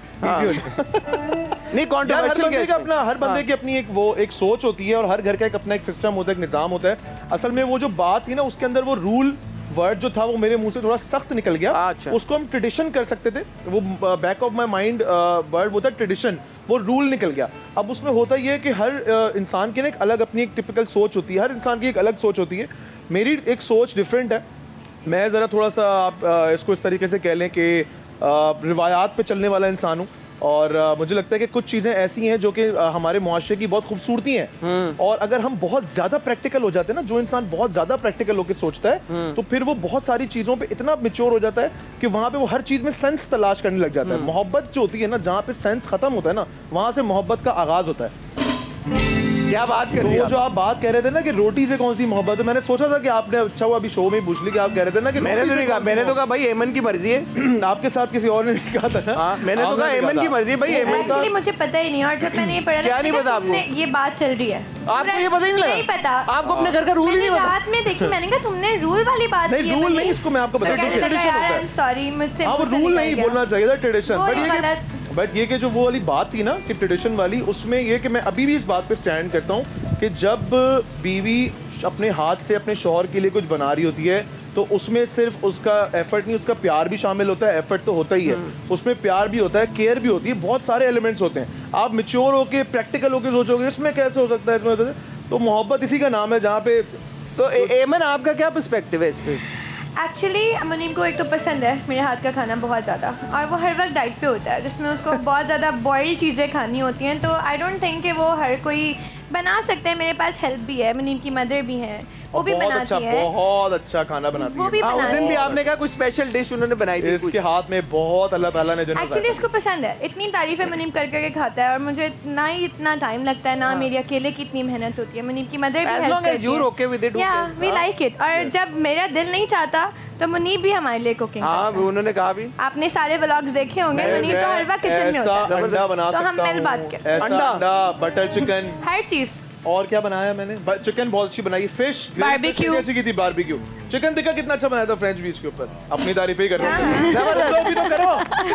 नहीं कंट्रोवर्शियल, हर बंदे की अपनी एक सोच होती है, और हर घर का एक अपना एक सिस्टम होता है, एक निज़ाम होता है। असल में वो जो बात थी ना, उसके अंदर वो रूल वर्ड जो था वो मेरे मुंह से थोड़ा सख्त निकल गया। अच्छा। उसको हम ट्रेडिशन कर सकते थे, वो back of my mind word होता है ट्रेडिशन, वो रूल निकल गया। अब उसमें होता ये है कि हर इंसान की ना एक अलग अपनी एक टिपिकल सोच होती है, हर इंसान की एक अलग सोच होती है। मेरी एक सोच डिफरेंट है। मैं ज़रा थोड़ा सा आप इसको इस तरीके से कह लें कि रिवायात पे चलने वाला इंसान हूँ, और मुझे लगता है कि कुछ चीज़ें ऐसी हैं जो कि हमारे मुआशरे की बहुत खूबसूरती हैं, और अगर हम बहुत ज़्यादा प्रैक्टिकल हो जाते हैं ना, जो इंसान बहुत ज़्यादा प्रैक्टिकल होकर सोचता है, तो फिर वो बहुत सारी चीज़ों पे इतना मैच्योर हो जाता है कि वहाँ पे वो हर चीज़ में सेंस तलाश करने लग जाता है। मोहब्बत जो होती है ना, जहाँ पे सेंस ख़त्म होता है ना, वहाँ से मोहब्बत का आगाज़ होता है। क्या बात कर रही है? वो जो आप बात कह रहे थे ना कि रोटी से कौन सी मोहब्बत है, मैंने सोचा था कि आपने अच्छा हुआ अभी शो में पूछ ली कि आप कह रहे थे ना कि मैंने तो नहीं कहा, मैंने तो कहा भाई एमन की मर्जी है। आपके साथ किसी और ने नहीं कहा था ना। मैंने तो कहा एमन की मर्जी है भाई। एक्चुअली मुझे पता ही नहीं, और जब मैंने ये पढ़ा क्या नहीं पता आपको? ये बात चल रही है, आपको ये पता ही नहीं लगा? नहीं पता। आपको अपने घर का रूल ही नहीं पता? रात में देखी मैंने कहा तुमने रूल वाली बात की है। नहीं रूल नहीं, इसको मैं आपको बता ट्रेडिशन। सॉरी मुझसे। हाँ वो रूल नहीं बोलना चाहिए था, ट्रेडिशन। बट ये कि जो वो वाली बात थी ना कि ट्रेडिशन वाली, उसमें ये कि मैं अभी भी इस बात पे स्टैंड करता हूँ कि जब बीवी अपने हाथ से अपने शौहर के लिए कुछ बना रही होती है, तो उसमें सिर्फ उसका एफर्ट नहीं, उसका प्यार भी शामिल होता है। एफर्ट तो होता ही है, उसमें प्यार भी होता है, केयर भी होती है, बहुत सारे एलिमेंट्स होते हैं। आप मैच्योर होके प्रैक्टिकल होके सोचोगे इसमें कैसे हो सकता है, इसमें हो सकता है, तो मोहब्बत इसी का नाम है जहाँ पे। तो एमन आपका क्या पर्सपेक्टिव है इस पे? एक्चुअली मुनीम को एक तो पसंद है मेरे हाथ का खाना बहुत ज़्यादा, और वो हर वक्त डाइट पे होता है जिसमें उसको बहुत ज़्यादा बॉइल्ड चीज़ें खानी होती हैं। तो आई डोंट थिंक कि वो हर कोई बना सकते हैं। मेरे पास हेल्प भी है, मुनीम की मदर भी हैं, वो भी बनाती है, बहुत अच्छा खाना बनाती है। वो भी उस दिन भी आपने कहा कुछ स्पेशल डिश उन्होंने बनाई थी, इसके हाथ में बहुत अल्लाह ताला ने जन्नत। एक्चुअली इसको पसंद है, इतनी तारीफें मुनीम कर करके खाता है, और मुझे ना ही इतना टाइम लगता है, ना मेरी अकेले की इतनी मेहनत होती है। मुनीम की मदर भी हेल्प करती है। या वी लाइक इट। और जब मेरा दिल नहीं चाहता तो मुनीब भी हमारे लिए कुकिंग। हाँ उन्होंने कहा भी। आपने सारे व्लॉग्स देखे होंगे, मुनीब तो हर वक्त किचन में होता है। अंडा बना तो हम मिल बात सकता हूँ, अंडा, बटर चिकन, हर चीज। और क्या बनाया मैंने? चिकन बहुत अच्छी बनाई, फिश बारबेक्यू अच्छी की थी, बारबेक्यू। चिकन टिक्का कितना अच्छा बनाया था फ्रेंच बीच के ऊपर। अपनी तारीफ ही कर रहे हो तो करो।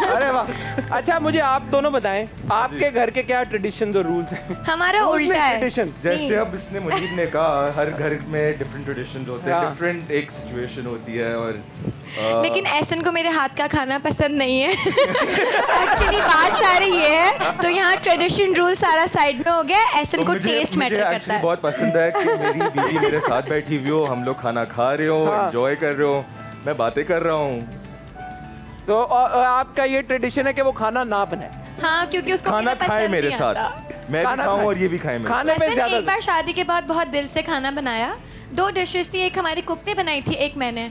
अरे वाह। अच्छा मुझे आप दोनों बताएं, आपके घर के क्या ट्रेडिशंस और रूल्स हैं? हमारा उल्टा है। जैसे अब इसने मुनीब ने कहा, हर घर में डिफरेंट ट्रेडिशंस होते हैं, डिफरेंट एक सिचुएशन होती है, और लेकिन एहसन को मेरे हाथ का खाना पसंद नहीं है। एक्चुअली बात सारी ये है, तो यहाँ ट्रेडिशन रूल सारा साइड में हो गया, एहसन को टेस्ट मैटर करता है। बहुत पसंद है कि मेरी बीवी मेरे साथ बैठी हुई हो, हम लोग खाना खा रहे हो, एंजॉय कर रहे हो। मैं बातें कर रहा हूँ। तो आपका ये ट्रेडिशन है कि वो खाना ना बनाए? हाँ, क्योंकि उसको खाना खाए मेरे साथ, मैं भी खाऊं और ये भी खाए। खाने में ज्यादा एक बार शादी के बाद बहुत दिल से खाना बनाया, 2 डिशेस थी, एक हमारी कुक ने बनाई थी, एक मैंने,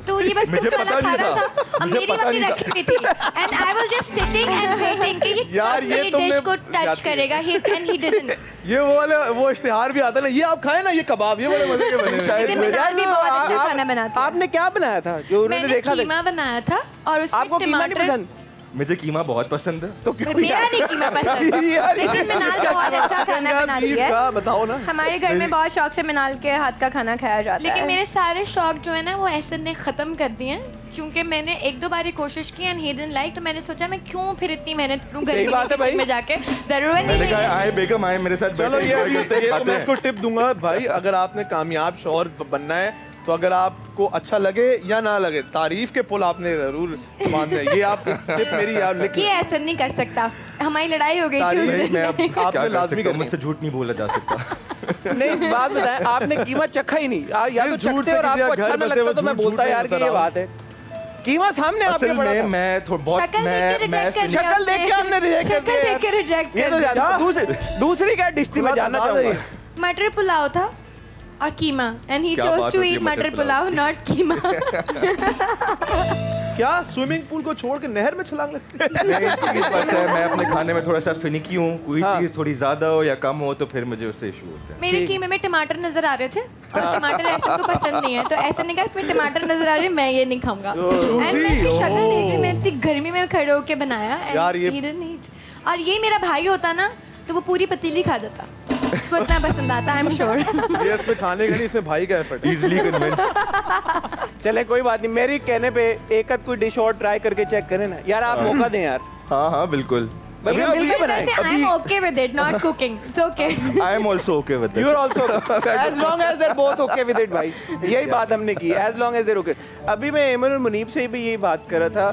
तो ये बस कुक वाला खा रहा था और मेरी वाली रखी हुई थी and I was just sitting and waiting कि ये मेरी डिश को टच करेगा, एंड ही डिडंट। ये वो इश्तिहार भी आता है ना, ये आप खाए ना, ये कबाब, ये बड़े मजे के बने शायद मिनाल भी बहुत अच्छा खाना बनाती है। आपने क्या बनाया था जो उन्होंने देखा? मैंने कीमा बनाया था और उसमें टमाटर। मुझे कीमा बहुत पसंद है। तो क्यों मेरा नहीं कीमा पसंद। लेकिन मिनाल बहुत अच्छा खाना बनाती है, बताओ ना। हमारे घर में बहुत शौक से मिनाल के हाथ का खाना खाया जाता है। लेकिन मेरे सारे शौक जो है ना वो एहसन ने ख़त्म कर दिए हैं, क्योंकि मैंने 1-2 बारी कोशिश की एंड ही डिडंट लाइक, तो मैंने सोचा मैं क्यों फिर इतनी मेहनत करूं घर में जाके, जरूरत नहीं है। आए बेगम आए मेरे साथ, चलो ये तो मैं इसको टिप दूंगा भाई, अगर आपने कामयाब शौहर बनना है तो अगर आपको अच्छा लगे या ना लगे, तारीफ के पुल आपने जरूर मानना है। ये आप टिप मेरी यार लिख ये ऐसा नहीं कर सकता, हमारी लड़ाई हो गई थी उस दिन। आपने लाजमी करनी, मुझसे झूठ नहीं बोला जा सकता। नहीं, बात बताएं, आपने कीमा चखा ही नहीं यार, तो चखते और आपको अच्छा ना लगता तो मैं बोलता यार कि ये बात है। कीमा सामने आपके पड़ा था। मैं बहुत शक्ल देख के हमने रिजेक्ट ये तो दूसरी क्या डिश थी मैं जानना चाहूंगा? मटर पुलाव था और keema, and he chose to eat matar pulao not कीमा। क्या स्विमिंग पूल को छोड़ के नहर में छलांग लगती है? नहीं, बस है मैं अपने खाने में थोड़ा सा फिनिकी हूँ, कोई चीज थोड़ी ज्यादा हो या कम हो तो फिर मुझे उससे इशू होता है। मेरे कीमे में टमाटर नजर आ रहे थे और टमाटर ऐसे को पसंद नहीं है, तो ऐसे नहीं कहा इसमें टमाटर नजर आ रहे हैं, मैं ये नहीं खाऊंगा। एंड मैं इसकी शक्ल देख रही, मैं इतनी गर्मी में खड़े होके बनाया यार ये और ये मेरा भाई होता ना तो वो पूरी पतीली खा देता, उसको इतना पसंद आता, आई एम श्योर। ये इसमें खाने का नहीं, इसमें भाई का एफर्ट। Easily convince. चले कोई बात नहीं, मेरी कहने पे एक आध कोई डिश और ट्राई करके चेक करें ना यार, आप मौका दें यार। हाँ बिल्कुल, बल्कि मिलके बनाएं। I am okay with it, not cooking, it's okay. I am also okay with it, you are also, as long as they are both okay with it भाई, यही बात हमने की, as long as they are okay. अभी मैं एमन और मुनीब से भी यही बात कर रहा था,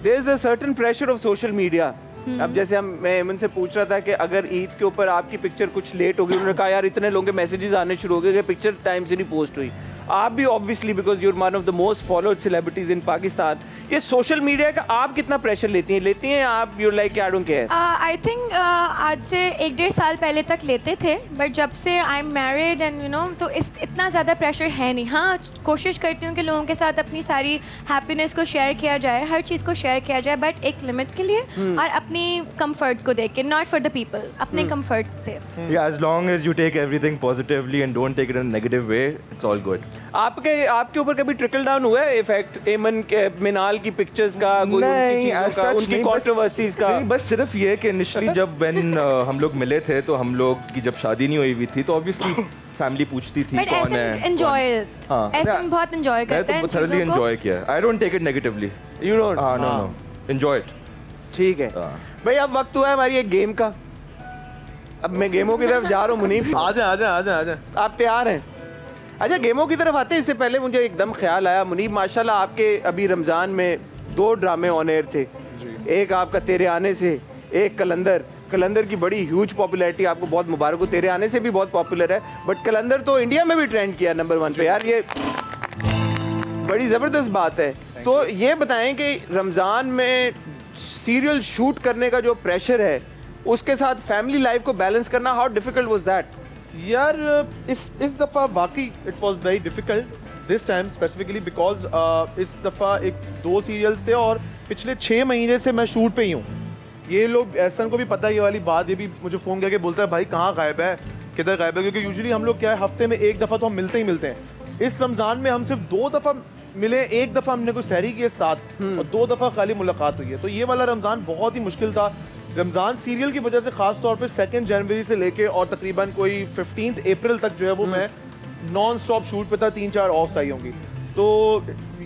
there is a certain pressure of social media. अब जैसे मैं एमन से पूछ रहा था कि अगर ईद के ऊपर आपकी पिक्चर कुछ लेट होगी, उन्होंने कहा यार इतने लोगों के मैसेजेस आने शुरू हो गए कि पिक्चर टाइम से नहीं पोस्ट हुई। आप भी obviously because you are one of the most followed celebrities in Pakistan, ये सोशल मीडिया का आप कितना प्रेशर लेती हैं आप? You like I don't care. I think आज से 1-1.5 साल पहले तक लेते थे, बट जब से I am married and you know तो इतना ज़्यादा प्रेशर है नहीं। हाँ, कोशिश करती हूँ कि लोगों के साथ अपनी सारी हैप्पीनेस को शेयर किया जाए, हर चीज़ को शेयर किया जाए, बट एक लिमिट के लिए और अपनी कंफर्ट को देख के, नॉट फॉर द पीपल, अपने कंफर्ट से। As long as you take everything positively and don't take it in negative way, it's all good. आपके ऊपर कभी ट्रिकल डाउन हुआ है इफेक्ट एमन के मिनाल की पिक्चर्स का, उनकी कंट्रोवर्सीज का? नहीं, बस सिर्फ ये कि इनिशियली जब व्हेन हम लोग मिले थे तो हम लोग की जब शादी नहीं हुई थी तो ऑब्वियसली फैमिली पूछती थी कौन है। एंजॉय इट, ऐसे बहुत एंजॉय करते हैं मैं तो थोड़ी एंजॉय किया, I don't take it negatively. You don't? हां, नो एंजॉय इट। ठीक है भाई, अब वक्त हुआ है हमारी एक गेम का। अब मैं गेमों की तरफ जा रहा हूँ। मुनीब आजा, आप तैयार हैं? अच्छा, गेमों की तरफ आते हैं इससे पहले मुझे एकदम ख्याल आया, मुनीब माशाल्लाह आपके अभी रमज़ान में 2 ड्रामे ऑन एयर थे, एक आपका तेरे आने से, एक कलंदर की बड़ी ह्यूज पॉपुलैरिटी, आपको बहुत मुबारक हो। तेरे आने से भी बहुत पॉपुलर है, बट कलंदर तो इंडिया में भी ट्रेंड किया नंबर 1 पे यार, ये बड़ी ज़बरदस्त बात है। तो ये बताएं कि रमज़ान में सीरियल शूट करने का जो प्रेशर है उसके साथ फैमिली लाइफ को बैलेंस करना, हाउ डिफिकल्ट वाज दैट? यार इस दफ़ा वाकई it was very difficult this time specifically because इस दफ़ा 2 सीरियल्स थे और पिछले 6 महीने से मैं शूट पे ही हूँ। ये लोग एहसन को भी पता है ये वाली बात, ये भी मुझे फ़ोन करके बोलता है भाई कहाँ गायब है, किधर गायब है, क्योंकि यूजुअली हम लोग क्या है हफ्ते में 1 दफ़ा तो हम मिलते ही मिलते हैं। इस रमज़ान में हम सिर्फ 2 दफ़ा मिले, 1 दफ़ा हमने कोई सहरी की साथ और 2 दफ़ा खाली मुलाकात हुई है। तो ये वाला रमज़ान बहुत ही मुश्किल था। रमज़ान सीरियल की वजह से ख़ास तौर पे 2 जनवरी से लेके और तकरीबन कोई 15 अप्रैल तक जो है वो मैं नॉन स्टॉप शूट पे था, 3-4 ऑफ्स आई होंगी। तो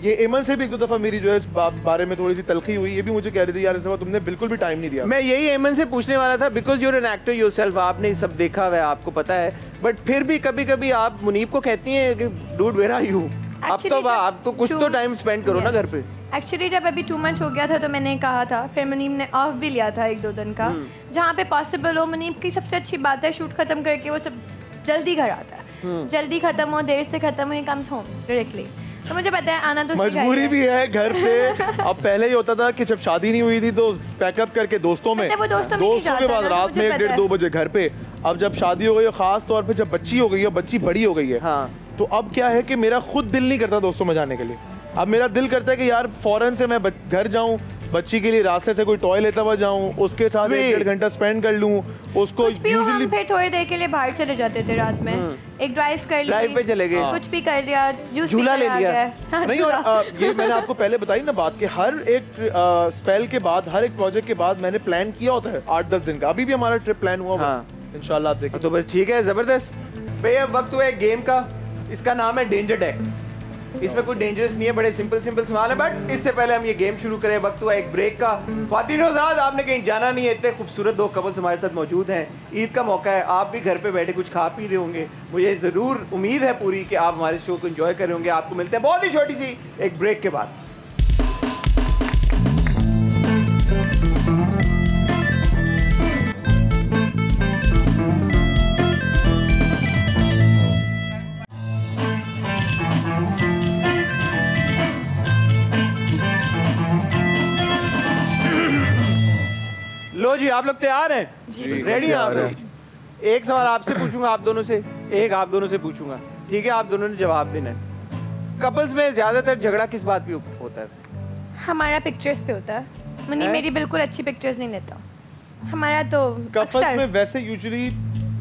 ये एमन से भी 1-2 दफ़ा मेरी जो है इस बारे में थोड़ी सी तलखी हुई, ये भी मुझे कह रही थी यार इस दफ़ा तुमने बिल्कुल भी टाइम नहीं दिया। मैं यही एमन से पूछने वाला था, because you're an actor yourself, आपने सब देखा हुआ है, आपको पता है, बट फिर भी कभी कभी आप मुनीब को कहती हैं कि डूड वेयर आर यू, आप तो कुछ तो टाइम स्पेंड करो ना घर पे। एक्चुअली जब अभी 2 मंथ हो गया था तो मैंने कहा था, फिर मुनीब ने ऑफ भी लिया था 1-2 दिन का, जहाँ पे पॉसिबल हो। मुनीब की सबसे अच्छी बात है शूट खत्म करके वो सब जल्दी घर आता है, जल्दी खत्म हो, देर से खत्म हो, कम्स होम डायरेक्टली। तो मुझे पता है आना तो मजबूरी भी है घर से। अब पहले ही होता था कि जब शादी नहीं हुई थी तो पैकअप करके दोस्तों में, दोस्तों के बाद रात में 1-1:30-2 बजे घर पे। अब जब शादी हो गई है, खास तौर पे जब बच्ची हो गई है, बच्ची बड़ी हो गई है, हाँ। तो अब क्या है कि मेरा खुद दिल नहीं करता दोस्तों में जाने के लिए। अब मेरा दिल करता है कि यार फौरन से मैं घर जाऊं, बच्ची के लिए रास्ते से कोई टॉय लेता हुआ जाऊं, उसके साथ 1-1.5 घंटा स्पेंड कर लूं, उसको यूजुअली फिर थोड़ी देर के लिए बाहर चले जाते थे रात में, एक ड्राइव कर लिया, ड्राइव पे चले गए, कुछ भी कर लिया, जूस झूला ले लिया। नहीं, और ये मैंने आपको पहले बताई ना बात कि हर एक स्पेल के बाद, हर एक प्रोजेक्ट के बाद मैंने प्लान किया होता है 8-10 दिन का। अभी भी हमारा ट्रिप प्लान हुआ हाँ। इंशाल्लाह आप देखें। तो बस ठीक है, जबरदस्त भैया। वक्त हुआ है गेम का, इसका नाम है डेंजर डेक। इसमें कुछ डेंजरस नहीं है, बड़े सिंपल सवाल है। बट इससे पहले हम ये गेम शुरू करें, वक्त हुआ एक ब्रेक का। ख्वातीन हज़रात, आपने कहीं जाना नहीं है, इतने खूबसूरत 2 कपल्स हमारे साथ मौजूद हैं। ईद का मौका है, आप भी घर पे बैठे कुछ खा पी रहे होंगे। मुझे ज़रूर उम्मीद है पूरी कि आप हमारे शो को एंजॉय कर रहे होंगे। आपको मिलते हैं बहुत ही छोटी सी एक ब्रेक के बाद। लो जी, आप लोग तैयार हैं? रेडी हैं आप लोग? एक सवाल आपसे पूछूंगा, आप दोनों से, एक आप दोनों से पूछूंगा, ठीक है? आप दोनों ने जवाब देना है। कपल्स में ज्यादातर झगड़ा किस बात पे होता है? हमारा पिक्चर्स पे होता है। मुनीब मेरी बिल्कुल अच्छी पिक्चर्स नहीं लेता। हमारा तो कपल्स में वैसे यूजुअली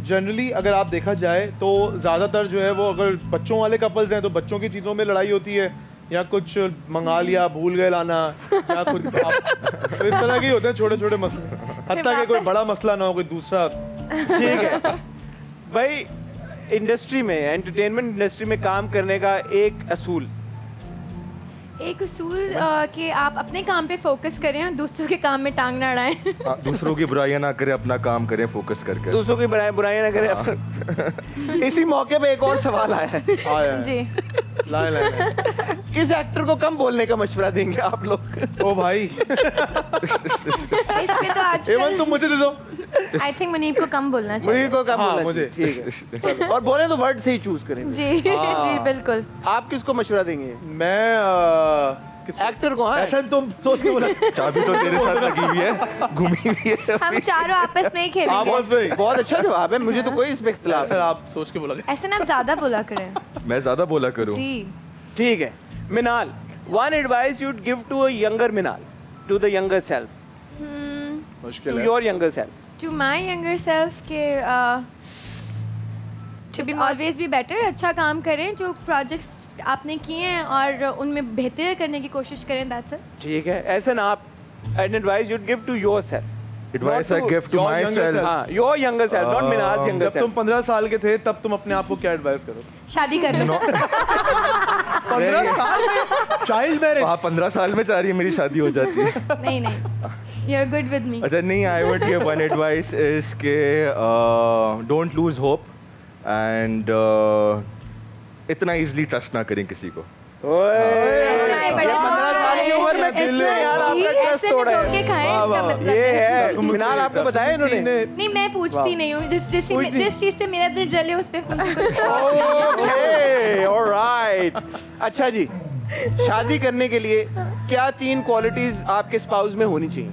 जनरली अगर आप देखा जाए तो ज्यादातर जो है वो, अगर बच्चों वाले कपल्स हैं तो बच्चों की चीजों में लड़ाई होती है, या कुछ मंगा लिया भूल गए लाना, या कुछ तो इस तरह के होते हैं छोटे छोटे मसले। हत्ता कि कोई बड़ा मसला ना हो, कोई दूसरा। ठीक है भाई, इंडस्ट्री में, एंटरटेनमेंट इंडस्ट्री में काम करने का एक असूल कि आप अपने काम पे फोकस करें और दूसरों के काम में टांग ना अड़ाएं। दूसरों की बुराइयां ना करें, अपना काम करें फोकस करके। दूसरों की बुराइयां ना करें। इसी मौके पे एक और सवाल आया है जी। लाए किस एक्टर को कम बोलने का मशवरा देंगे आप लोग? ओ भाई इस पे तो आज एवन तुम मुझे दे दो। आई थिंक मुनीब को कम बोलना चाहिए। मुझे को कम हाँ, बोलना मुझे। चाहिए, ठीक है। और बोले तो वर्ड से ही चूज करें। जी जी बिल्कुल। आप किसको मशवरा देंगे? मैं एक्टर को। हाँ, ऐसा तुम सोच के बोला। चाबी तो तेरे साथ लगी हुई है, घूमी हुई है। हम चारों आपस में ही खेलेंगे। बहुत अच्छा जवाब है, मुझे तो कोई इसमें इख्तिलाफ नहीं। आप सोच के बोला। ऐसे ना आप ज्यादा बोला करें। मैं ज्यादा बोला करूं? जी ठीक है। मिनाल, one advice you'd give to a younger Minal, to the younger self, मुश्किल to है। your younger self. To my younger self के to be always be better, अच्छा काम करें, जो प्रोजेक्ट्स आपने किए हैं और उनमें बेहतर करने की कोशिश करें। That's it. ठीक है। ऐसा ना आप an advice you'd give to yourself. Advice I give to your younger myself. self. हाँ, your younger self, not Minal's younger जब तुम self. 15 साल के थे तब तुम अपने आप को क्या एडवाइस करो? शादी कर लो। 15 साल में चाइल्ड मैरिज। आप 15 साल में चाह रही है मेरी शादी हो जाती है? नहीं नहीं, you're good with me. अच्छा नहीं, I would give one advice is के don't lose hope and इतना easily trust ना करें किसी को। ओए, ये 15 साल की उम्र में किसने यार आपका ट्रस्ट तोड़ा है? धोखे खाएं, इसका मतलब ये है। मिनाल आपको बताया इन्होंने? नहीं, मैं पूछती नहीं हूँ। जिस चीज से मेरा दिल जले उस पे ओके, ऑलराइट। अच्छा जी, शादी करने के लिए क्या 3 क्वालिटीज आपके स्पाउस में होनी चाहिए?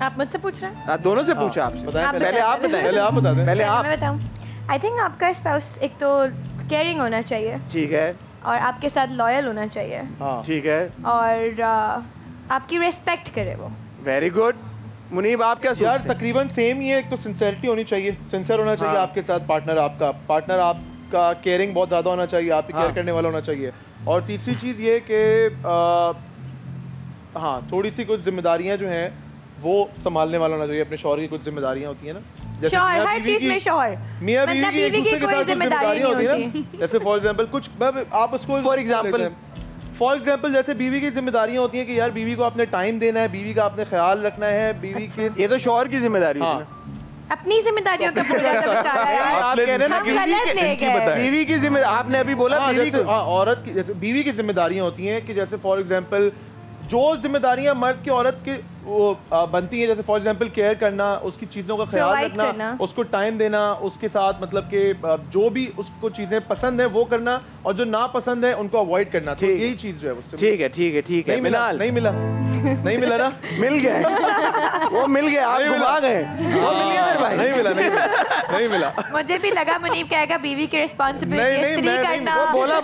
आप मुझसे पूछ रहे हैं? हाँ, दोनों से पूछा आपसे। बताएं पहले आप बताएं। पहले आप बता दें। पहले आप। मैं बताऊं? आई थिंक आपका स्पाउस एक तो केयरिंग होना चाहिए ठीक है, और आपके साथ लॉयल होना चाहिए, हाँ। ठीक है, और आपकी रेस्पेक्ट करे वो। Very good. मुनीब, आप क्या यार सोचते हैं? तकरीबन सेम ही है। एक तो सिंसेरिटी होनी चाहिए, सिंसियर होना चाहिए हाँ। आपके साथ पार्टनर आपका केयरिंग बहुत ज़्यादा होना चाहिए, आपकी केयर करने वाला होना चाहिए। और तीसरी चीज़ ये कि हाँ, थोड़ी सी कुछ जिम्मेदारियाँ जो हैं वो संभालने वाला होना चाहिए। अपने शौहर की कुछ जिम्मेदारियाँ होती हैं ना, जैसे शौहर मियाँ हर बीवी चीज की- में शौहर, मियाँ बीवी मतलब की एक बीवी की दूसरे के कोई साथ कुछ जिम्मेदारी जिम्मेदारियाँ होती नहीं है ना। जैसे फॉर एग्जांपल कुछ आप उसको फॉर एग्जांपल जैसे बीवी की जिम्मेदारियाँ होती हैं कि यार बीवी को आपने टाइम देना है, बीवी का आपने ख्याल रखना है, बीवी के ये तो शौहर की जिम्मेदारी हाँ। है ना। अपनी जिम्मेदारियों का पूरा कर बेचारा है। आप कह रहे हैं ना हम बीवी गलत के- ले गए। बीवी की जिम्मेदारी, आपने अभी बोला हाँ, बीवी जैसे को। हाँ, औरत की जैसे बीवी की जिम्मेदारियां होती हैं कि जैसे फॉर एग्जांपल जो जिम्मेदारियां मर्द की औरत के वो बनती हैं, जैसे फॉर एग्जांपल केयर करना, उसकी चीज़ों का ख्याल रखना, उसको टाइम देना, उसके साथ मतलब कि जो भी उसको चीज़ें पसंद है वो करना और जो ना पसंद है उनको अवॉइड करना। तो यही चीज़ जो है उससे ठीक है ठीक है ठीक है। नहीं मिला नहीं मिला ना मिल गया वो मिल गया, आप घुमा गए, वो मिल गया मेरे भाई। नहीं मिला मुझे भी लगा मुनीब कहेगा बीवी की रिस्पांसिबिलिटी करना। वो बोला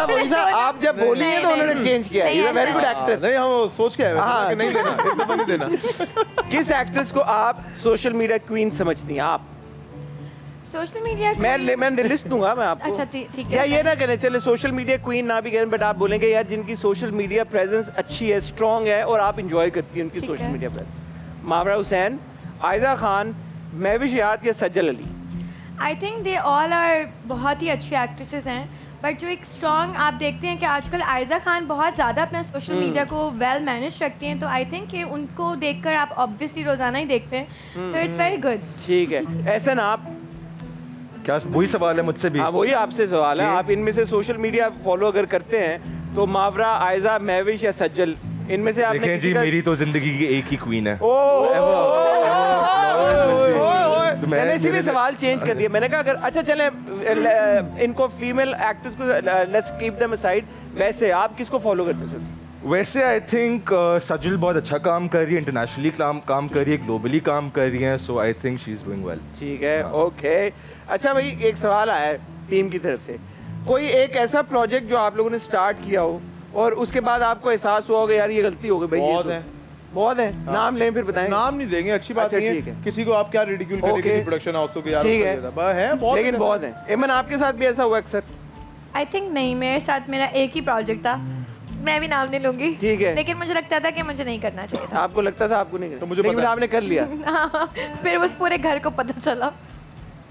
वही था, आप जब बोली है तो उन्होंने चेंज किया। Is a very good actor. नहीं हम सोच के आए नहीं देना, एक दफा नहीं देना। किस एक्ट्रेस को आप सोशल मीडिया क्वीन समझती हैं आप? सोशल मीडिया मैं लिस्ट दूंगा मैं आपको। अच्छा ठीक है। या ये ना करें, चले सोशल मीडिया क्वीन ना भी करें, बट आप बोलेंगे यार जिनकी सोशल मीडिया प्रेजेंस अच्छी है, स्ट्रांग है और आप इंजॉय करती हैं उनकी social media presence. Mawra Hussain, Ayeza Khan, Mehwish याद या Sajal Ali? I think they all are बहुत ही अच्छी एक्ट्रेसेस हैं, बट जो एक स्ट्रॉन्ग आप देखते हैं कि आजकल आयजा खान बहुत ज़्यादा अपना सोशल मीडिया को वेल मैनेज रखती हैं, तो आई थिंक कि उनको देखकर आप ऑब्वियसली रोज़ाना ही देखते हैं, तो इट्स वेरी गुड। ठीक है। ऐसा ना आप क्या वही सवाल है मुझसे भी? हाँ वही आपसे सवाल है। आप इनमें से सोशल मीडिया फॉलो अगर करते हैं तो मावरा, आयजा, महविश या सज्जल, इनमें से आपने जी मेरी तो जिंदगी की एक ही क्वीन है। मैंने इसीलिए सवाल चेंज कर दिया। मैंने कहा अगर अच्छा चले इनको फीमेल एक्टर्स को लेट्स कीप देम असाइड, वैसे आप किसको फॉलो करते हैं? वैसे आई थिंक सजल बहुत अच्छा काम कर रही है, इंटरनेशनली काम कर रही है, ग्लोबली काम कर रही है, so I think she is doing well. ठीक है ओके। अच्छा भाई एक सवाल आया है टीम की तरफ से, कोई एक ऐसा प्रोजेक्ट जो आप लोगों ने स्टार्ट किया हो और उसके बाद आपको एहसास हुआ होगा यार ये गलती हो गई भाई? बहुत है। नाम लें फिर बताएं। नाम नहीं देंगे, अच्छी बात नहीं है। किसी को आप क्या रिडिक्यूल करेंगे किसी प्रोडक्शन हाउस को कि यार ठीक है बहुत, लेकिन बहुत है। एमन आपके साथ भी ऐसा हुआ अक्सर? आई थिंक नहीं, मेरे साथ मेरा एक ही प्रोजेक्ट था, मैं भी नाम नहीं लूंगी। ठीक है। लेकिन मुझे लगता था कि मुझे नहीं करना चाहिए था। आपको लगता था आपको नहीं करना, तो मुझे लेकिन आपने कर लिया। फिर उस पूरे घर को पता चला।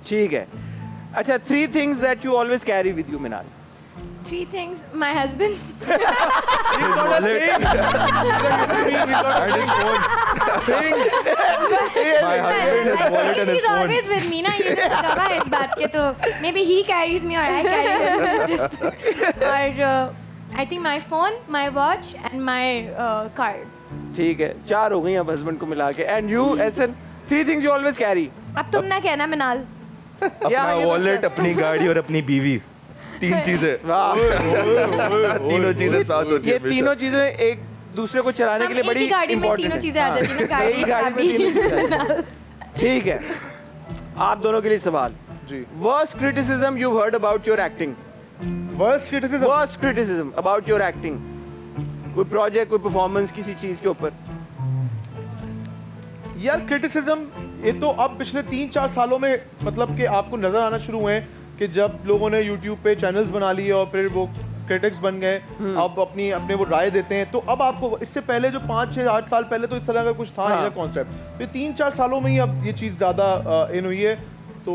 ठीक है। अच्छा 3 things that you always carry with you Minal? 3 things, my husband. He's always with me ना, ये दवा है इस बात के, तो maybe he carries me or I carry him. और I think my phone, my watch and my card. ठीक है 4 हो गई अब हस्बैंड को मिला के। And you ऐसन 3 things you always carry? अब तुम ना कहना मिनाल। अपना वॉलेट, अपनी गाड़ी और अपनी बीवी, 3 चीजें। तीनों चीजें साथ होती है। ये तीनों चीजें एक दूसरे को चलाने के लिए बड़ी गाड़ी में तीनों चीजें आ जाती हैं ना, गाड़ी। ठीक है। आप दोनों के लिए सवाल जी। Worst criticism you heard about your acting? Worst criticism about your acting, कोई प्रोजेक्ट, कोई परफॉर्मेंस, किसी चीज के ऊपर? यार क्रिटिसिज्म ये तो अब पिछले 3-4 सालों में मतलब कि आपको नजर आना शुरू हुए हैं कि जब लोगों ने YouTube पे चैनल्स बना लिए और फिर वो क्रिटिक्स बन गए, अब अपने वो राय देते हैं। तो अब आपको इससे पहले जो 5-6-8 साल पहले तो इस तरह का कुछ था नहीं कॉन्सेप्ट, फिर 3-4 सालों में ही अब ये चीज़ ज़्यादा इन हुई है। तो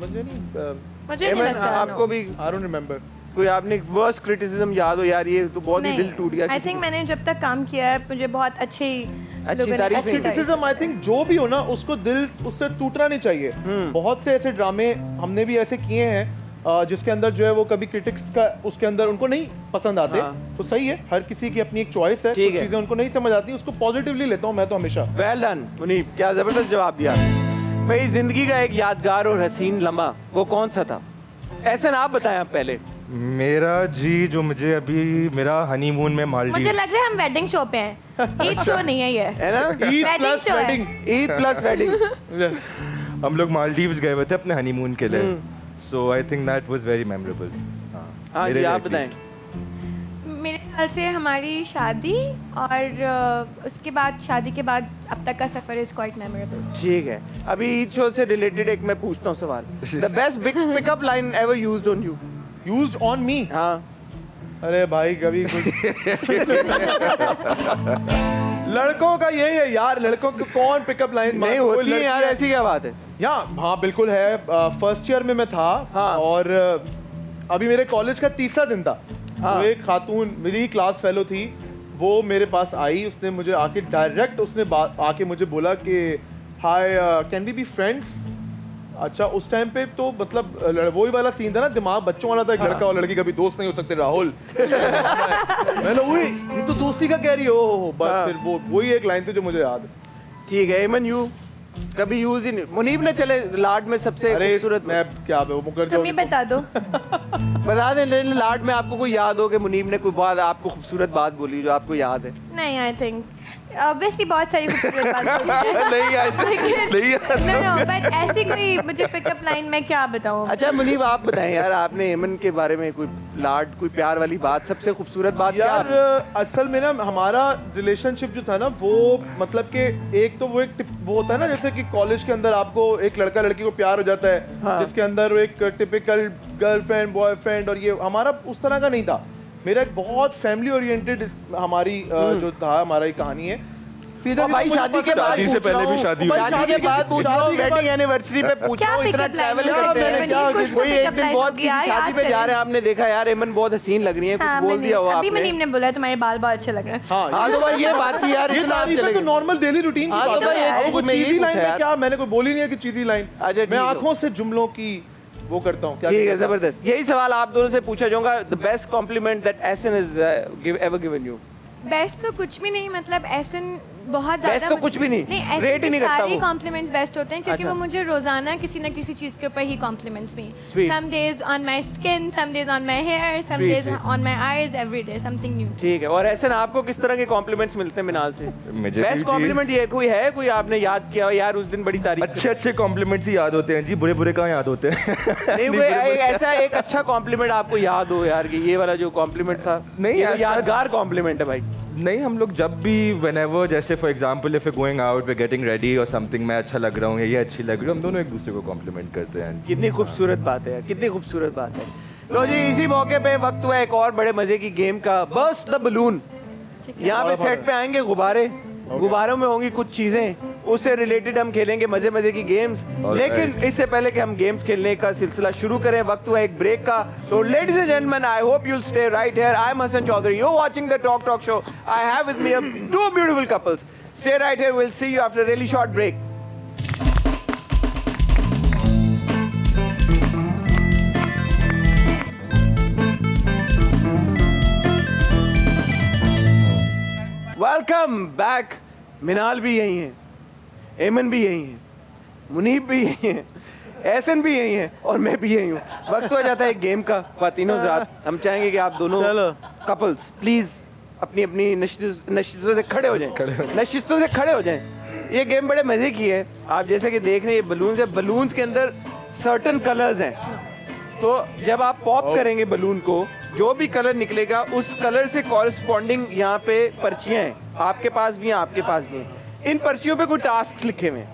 मुझे नहीं लगता आपको भी आई डोंट रिमेंबर कोई आपने वर्स्ट क्रिटिसिज्म याद हो यार ये तो बहुत ही दिल टूट गया? आई थिंक मैंने जब तक काम किया है मुझे बहुत अच्छी क्रिटिसिज्म आई थिंक जो भी हो ना उसको दिल उससे टूटना नहीं चाहिए। बहुत से ऐसे ड्रामे हमने भी ऐसे किए हैं जिसके अंदर जो है वो कभी क्रिटिक्स का उसके अंदर उनको नहीं पसंद आते। तो सही है, हर किसी की अपनी एक चॉइस है, कुछ चीजें उनको नहीं समझ आती, उसको पॉजिटिवली लेता हूँ मैं तो हमेशा। वेल डन मुनीब, क्या जबरदस्त जवाब दिया भाई। जिंदगी का एक यादगार और हसीन लम्हा वो कौन सा था? ऐसा ना आप बताएं आप पहले। मेरा जी जो मुझे अभी मेरा हनीमून में मालदीव, मुझे लग रहा है हम वेडिंग शो पे हैं, ईद शो नहीं है ये, है ना? Eid plus wedding. हम लोग मालदीव्स गए हुए थे अपने हनीमून के लिए, so I think that was very memorable. हाँ जी आप बताएं। मेरे ख्याल से हमारी शादी और उसके बाद शादी के बाद अब तक का सफर इज क्वाइट मेमोरेबल। ठीक है, अभी ईद शो से रिलेटेड एक मैं पूछता हूँ सवाल। The best big pickup line ever used on you? Used on me? हाँ। अरे भाई कभी कुछ लड़कों का यही है यार, लड़कों को कौन पिकअप लाइन नहीं होती है यार, ऐसी क्या बात है? हाँ बिल्कुल है। फर्स्ट ईयर में मैं था और अभी मेरे कॉलेज का 3रा दिन था। तो एक खातून मेरी क्लास फेलो थी, वो मेरे पास आई, उसने मुझे आके डायरेक्ट उसने आके मुझे बोला कि hi can we be friends? अच्छा उस टाइम पे तो मतलब वही वाला सीन था ना, दिमाग बच्चों वाला था, एक लड़का और लड़की कभी दोस्त नहीं हो सकते राहुल। मैंने वही ये तो दोस्ती का कह रही हो बस। फिर वो वही एक लाइन थी जो मुझे याद है। ठीक है एमन, यू कभी यूज ही नहीं। मुनीब ने चले लाड में सबसे खूबसूरत, मैं क्या मुकर तुम ही बता दो। बता दें लाड में आपको कोई याद हो कि मुनीब ने कोई बात आपको खूबसूरत बात बोली जो आपको याद है? नहीं, आई थिंक ऑब्वियसली बहुत सारी खूबसूरत बात नहीं बट ऐसी कोई मुझे पिकअप लाइन में क्या बताऊं। अच्छा मुनीब आप बताएं यार, आपने एमन के बारे में कोई लाड, कोई प्यार वाली बात, सबसे खूबसूरत बात यार क्या? असल में ना हमारा रिलेशनशिप जो था ना वो मतलब कि एक तो वो वो होता है ना जैसे कि कॉलेज के अंदर आपको एक लड़का लड़की को प्यार हो जाता है, हाँ। जिसके अंदर एक टिपिकल गर्लफ्रेंड बॉयफ्रेंड, और ये हमारा उस तरह का नहीं था। मेरा एक बहुत फैमिली ओरिएंटेड हमारी जो था हमारा ये कहानी है। सीधा भाई शादी के बाद शादी से पहले भी शादी हुई। शादी के बाद पूछ लो, वेडिंग एनिवर्सरी पे पूछ लो, इतना ट्रैवल करते हैं। कोई एक दिन बहुत किसी शादी पे जा रहे हैं, आपने देखा यार एमन बहुत हसीन लग रही है, कुछ बोल दिया हो आपने? अभी मनीम ने बोला तुम्हारे बाल बहुत अच्छे लग रहे हैं। हाँ तो भाई ये बात थी यार, ये इतना तारीफ है तो नॉर्मल डेली रूटीन की बात है। कोई चीजी लाइन में क्या, मैंने कोई बोली नहीं है कि चीजी लाइन, मैं आंखों से जुमलों की वो करता हूँ। ठीक है, जबरदस्त। यही सवाल आप दोनों से पूछा जाऊंगा, the best compliment that essence is ever given you? Best तो कुछ भी नहीं, मतलब एसन बहुत बेस्ट तो कुछ भी नहीं, रेट ही नहीं करता सारे वो। कॉम्प्लीमेंट्स बेस्ट होते हैं क्योंकि अच्छा। वो मुझे रोजाना किसी ना किसी चीज के ऊपर ही कॉम्प्लीमेंट्स भी। Sweet. Some days on my skin, some days on my hair, some Sweet, days sweet. On my eyes, every day something new. ठीक है। और एसन आपको किस तरह के कॉम्प्लीमेंट्स मिलते हैं मिनाल से? मुझे बेस्ट भी कॉम्प्लीमेंट ये कोई है, कोई आपने याद किया हो यार उस दिन बड़ी तारीफ? अच्छे कॉम्प्लीमेंट्स ही याद होते हैं जी, बुरे बुरे कहाँ याद होते हैं? नहीं कोई ऐसा एक अच्छा कॉम्प्लीमेंट आपको याद हो यार कि ये वाला जो कॉम्प्लीमेंट था? नहीं, ये ऐसा- यादगार कॉम्प्लीमेंट है भाई। नहीं, हम लोग जब भी whenever, जैसे for example if going out, we getting ready और समथिंग, मैं अच्छा लग रहा हूँ या ये अच्छी लग रही है, हम दोनों एक दूसरे को कॉम्प्लीमेंट करते हैं। कितनी खूबसूरत बात है यार, कितनी खूबसूरत बात है। लो जी, इसी मौके पे वक्त हुआ एक और बड़े मजे की गेम का, बर्स्ट द बलून। यहाँ पे सेट पे आएंगे गुब्बारे, गुब्बारों में होंगी कुछ चीजें, उससे रिलेटेड हम खेलेंगे मजे मजे की गेम्स। लेकिन इससे पहले कि हम गेम्स खेलने का सिलसिला शुरू करें, वक्त हुआ एक ब्रेक का। तो ladies and gentleman, I hope you'll stay right here. I am Hassan Chaudhary. You're watching the Talk Show. I have with me two beautiful couples. Stay right here. We'll see you after a really short break. Welcome back. Minal भी यही है, एमन भी यही है, मुनीब भी यही है, एहसन भी यही है और मैं भी यही हूँ। वक्त हो जाता है एक गेम का। ख्वातीनो हज़रात, हम चाहेंगे कि आप दोनों कपल्स प्लीज अपनी अपनी नशिस्तों से खड़े हो जाएं, नशिस्तों से खड़े हो जाएं। ये गेम बड़े मजे की है। आप जैसे कि देख रहे हैं बलून्स है, बलून्स के अंदर सर्टन कलर्स हैं, तो जब आप पॉप करेंगे बलून को, जो भी कलर निकलेगा उस कलर से कॉरेस्पॉन्डिंग यहाँ पे पर्चियाँ हैं, आपके पास भी हैं, आपके पास भी हैं। इन पर्चियों पे कोई टास्क लिखे हुए हैं,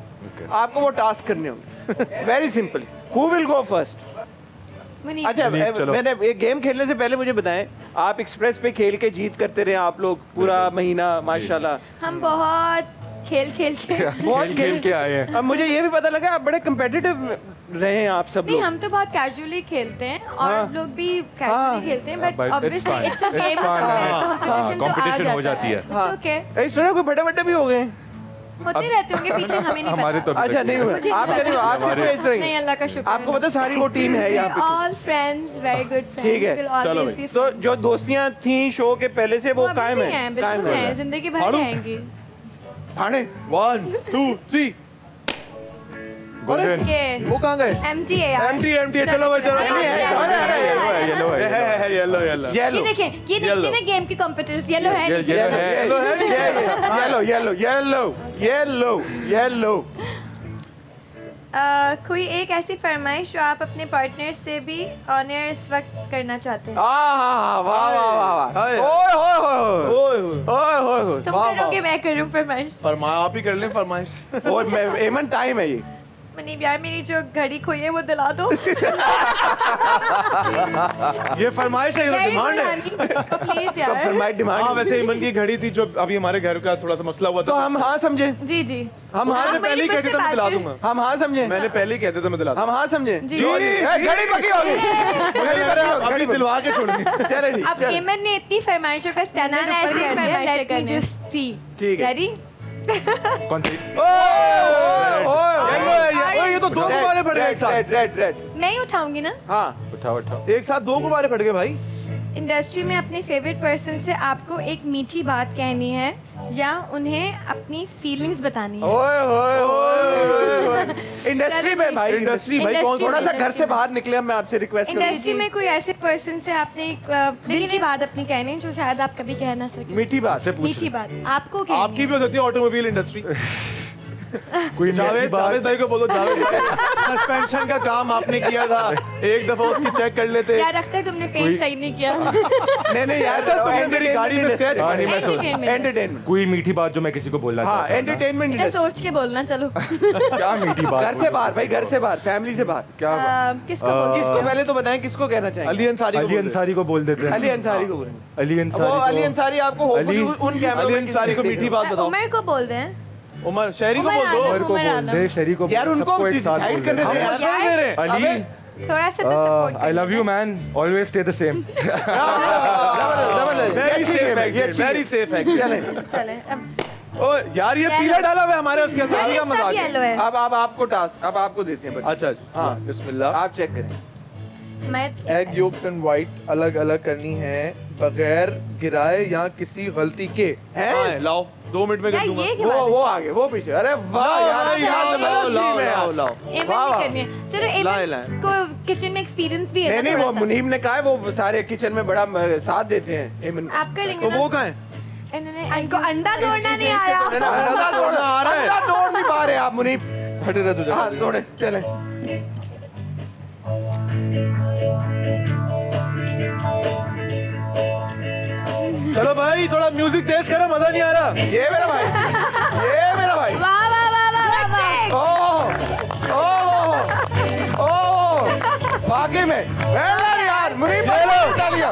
आपको वो टास्क करने होंगे। Very simple. Who will go first? अच्छा, मैंने एक गेम खेलने से पहले मुझे बताएं, आप एक्सप्रेस पे खेल के जीत करते रहे आप लोग पूरा महीना, माशाल्लाह। हम बहुत खेल के बहुत खेल के आए हैं। अब मुझे ये भी पता लगा आप बड़े कम्पिटिटिव रहे हैं आप सब नहीं, लोग। हम तो बहुत कैजुअली खेलते हैं और हाँ। लोग भी कैजुअली खेलते हैं, but obviously it's a game, competition हो जाती है। It's okay. सुना कोई बड़े बड़े भी हो गए? होते रहते होंगे पीछे, हमें नहीं हमारे पता। तो अच्छा नहीं हुआ, मुझे आप नहीं नहीं हुआ, आप सिर्फ इस रही। नहीं, अल्लाह का शुक्र। आपको पता सारी वो टीम है यहाँ पे। All friends, very good friends, ठीक है, विल चलो ऑलवेज भाई। बी। तो जो दोस्तियां थी शो के पहले से वो कायम है, कायम बिल्कुल है। है, जिंदगी भर रहेंगी। ठाणे 1 2 3 गोल्डन ये वो कहाँ गए? एम्प्टी है यार। एम्प्टी चलो भाई चलो। येलो है, येलो ये देखिए, ये देखिए ना गेम की कॉम्पिटिटर्स, येलो है नीचे। येलो। कोई एक ऐसी फरमाइश जो आप अपने पार्टनर से भी ऑन एयर इस वक्त करना चाहते हैं? वाह वाह वाह। ओए तुम करोगे, मैं करूं फरमाइश? फरमाया, आप ही कर लें फरमाइश। एमन टाइम है ये। मनीब यार, मेरी जो घड़ी खोई है वो दिला दो। ये फरमाइश है, ये डिमांड है। प्लीज तो यार। फरमाइश डिमांड। हाँ, वैसे ईमन की घड़ी थी जो अभी हमारे घर का थोड़ा सा मसला हुआ तो था। हम हाँ समझे, जी जी। हम हाँ मैंने पहले ही कहते थे मैं दिला दूंगा। हम हाँ समझे, मैंने पहले ही कहते थे मैं दिला दूंगा। हम हाँ समझे। जी। घड़ी पकी हो गई। अभी दिलवा के छोड़नी। चले जी, अब एमन ने इतनी फरमाइशों का स्टैंडर्ड ऊपर कर दिया, लेट मी जस्ट सी। ठीक है। रेडी? कौन सी? येलो है ये। ओए ये तो तो 2 गुब्बारे फट गए एक साथ। रेड मैं ही उठाऊंगी ना। हाँ उठाओ। एक साथ 2 गुब्बारे फट गए भाई। इंडस्ट्री में अपने फेवरेट पर्सन से आपको एक मीठी बात कहनी है या उन्हें अपनी फीलिंग्स बतानी है। ओए इंडस्ट्री में भाई, इंडस्ट्री भाई कौन? थोड़ा सा घर से बाहर निकले, मैं आपसे रिक्वेस्ट करूंगा। इंडस्ट्री में कोई ऐसे पर्सन से आपने एक दिल की बात अपनी कहनी है जो शायद आप कभी कह ना सके। मीठी बात से मीठी बात आपको कहनी आपकी भी हो सकती है ऑटोमोबाइल इंडस्ट्री। कोई जावेद भाई को बोलो, जावेद भाई सस्पेंशन का काम आपने किया था, एक दफा उसकी चेक कर लेते। यार रखते तुमने पेंट सही नहीं किया। नहीं यार, ऐसा तुमने मेरी गाड़ी में स्क्रैच एंटरटेनमेंट कोई मीठी बात जो मैं किसी को बोलना हाँ, एंटरटेनमेंट सोच के बोलना। चलो क्या मीठी बात? घर से बाहर भाई, घर से बाहर, फैमिली से बाहर। क्या किसको पहले तो बताएं, किसको कहना चाहेंगे? अली अंसारी को बोल देते हैं। अली अंसारी को बोलेंगे। अली अंसारी आपको होपफुली उन कैमरा अली अंसारी को मीठी बात बताओ। उमर को बोल दें। उमर शहरी को बोल दो। उमर को बोल दे, शहरी को यार उनको डिसाइड करने दे यार। दे रहे अली थोड़ा सा तो support I love you man, always stay the same। Very safe है। चले अब ओ यार ये पीला डाला हुआ है हमारे उसके अंदर, क्या मजाक है? येलो है। अब आपको टास्क, अब आपको देते हैं। अच्छा हाँ बिस्मिल्लाह। आप चेक करें। मैं एग योक्स एंड व्हाइट अलग अलग करनी है बगैर गिराए या किसी गलती के। हैं? लाओ 2 मिनट में कर दूंगा। वो आगे, वो पीछे। अरे वाह यार, लाओ। करनी है। चलो एमन को किचन में एक्सपीरियंस भी है। नहीं वो मुनीब ने कहा है, वो सारे किचन में बड़ा साथ देते हैं एमन। आप करेंगे तो वो कहाँ है? इनको अंडा तोड़ना नहीं आया। अंडा तोड़ना आ रहा है। अंडा तोड़ नहीं पा रहे आप मुनीब। हटे रह तुझे। हाँ तोड़े, चले। चलो भाई थोड़ा म्यूजिक तेज करो, मजा नहीं आ रहा। ये मेरा भाई, ये मेरा भाई। वाह वाह वाह वाह वाह। ओह वाकई में यार, मुनीब उठा लिया।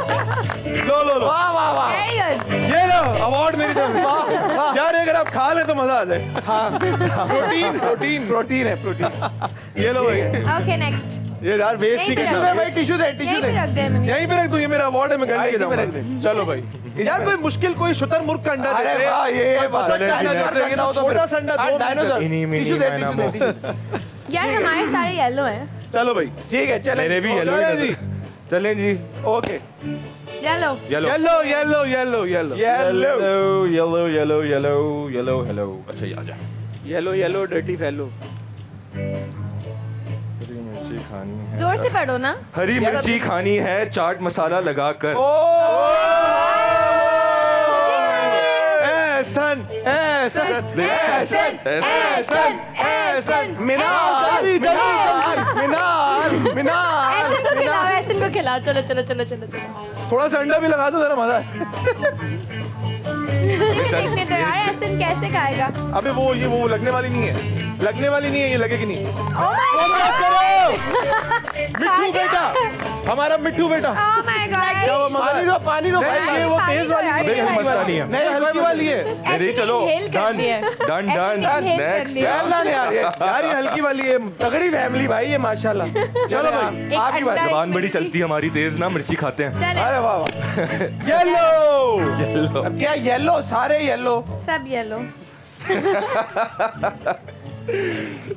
लो वाह वाह वाह, ये लो अवार्ड मेरी तरफ से। यार अगर आप खा ले तो मजा आ जाए। हाँ प्रोटीन है। ये लो भाई। Okay next. ये यार वेस्ट नहीं करना भाई, टिश्यू दे। यहीं पे रख दे मैंने। यहीं पे रख दूं, ये मेरा अवार्ड है, मैं घर लेके इसी पे रख जाऊंगा। चलो भाई यार कोई मुश्किल कोई शुतुरमुर्ग का अंडा अरे देते। वाह, ये बात है। छोटा सा अंडा 2 डायनासोर। टिश्यू दे। यार हमारे सारे येलो हैं। चलो भाई ठीक है, चले। मेरे भी येलो जी। चलें जी। ओके। Yellow yellow hello. अच्छा ये आजा। Yellow dirty fellow. हरी मिर्ची खानी है। जोर से पढ़ो ना। हरी मिर्ची खानी है चाट मसाला लगाकर। ऐसन को खिलाओ। चलो थोड़ा सा अंडा भी लगा दो, जरा मजा है। देखने दो यार, ऐसन कैसे खाएगा? अबे वो लगने वाली नहीं है, ये लगेगी नहीं। मिट्ठू बेटा, हमारा मिट्ठू बेटा। Oh my God! पानी दो भाई। ये वो तेज वाली नहीं है, मसला नहीं है। नहीं हल्की वाली है। नहीं चलो inhale कर लिया। Done next. यार ये हल्की वाली है। तगड़ी फैमिली भाई ये, माशाल्लाह। चलो भाई, आपकी बात। जबान बड़ी चलती है हमारी, तेज ना मिर्ची खाते हैं। अरे वाह वाह। येलो। अब क्या येलो, सारे येलो। सब येलो।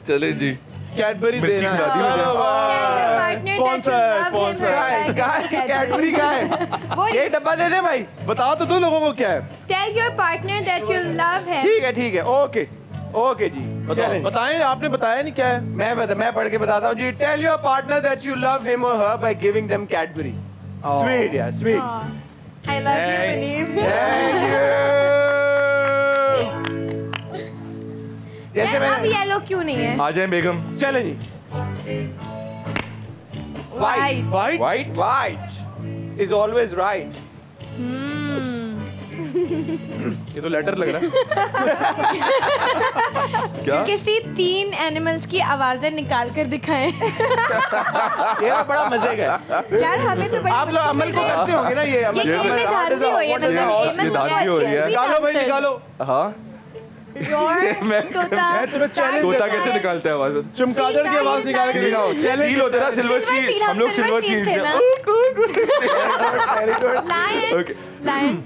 चले जी। कैडबरी मिर्ची देना खिला दी मुझे। स्पॉन्सर कैडबरी का है। ये डब्बा दे दे भाई। बता तो दो लोगों को क्या है। Tell your partner that you love him. ठीक है, ओके जी। चलें। बताएं, आपने बताया नहीं क्या है। मैं पढ़ के बताता हूँ जी। Tell your partner that you love him और her by giving them Cadbury. Sweet यार, sweet. I love you, Muneeb. Thank you. जैसे अब येलो क्यों नहीं है? आ जाए बेगम। चले जी। White. White is always right. ये तो लेटर लग रहा है। क्या? किसी 3 एनिमल्स की आवाजें निकाल कर दिखाएं। ये बड़ा मजे का। यार हमें तो आप लोग अमल को करते होंगे ना ये। ये गेम में धांधली हुई है, निकालो भाई, निकालो। हाँ तोता कैसे निकालता है आवाज? चमगादड़ की आवाज निकाल के दिखाओ। सील होता है ना, सिल्वर सील। हम लोग सिल्वर सील थे ना। लायन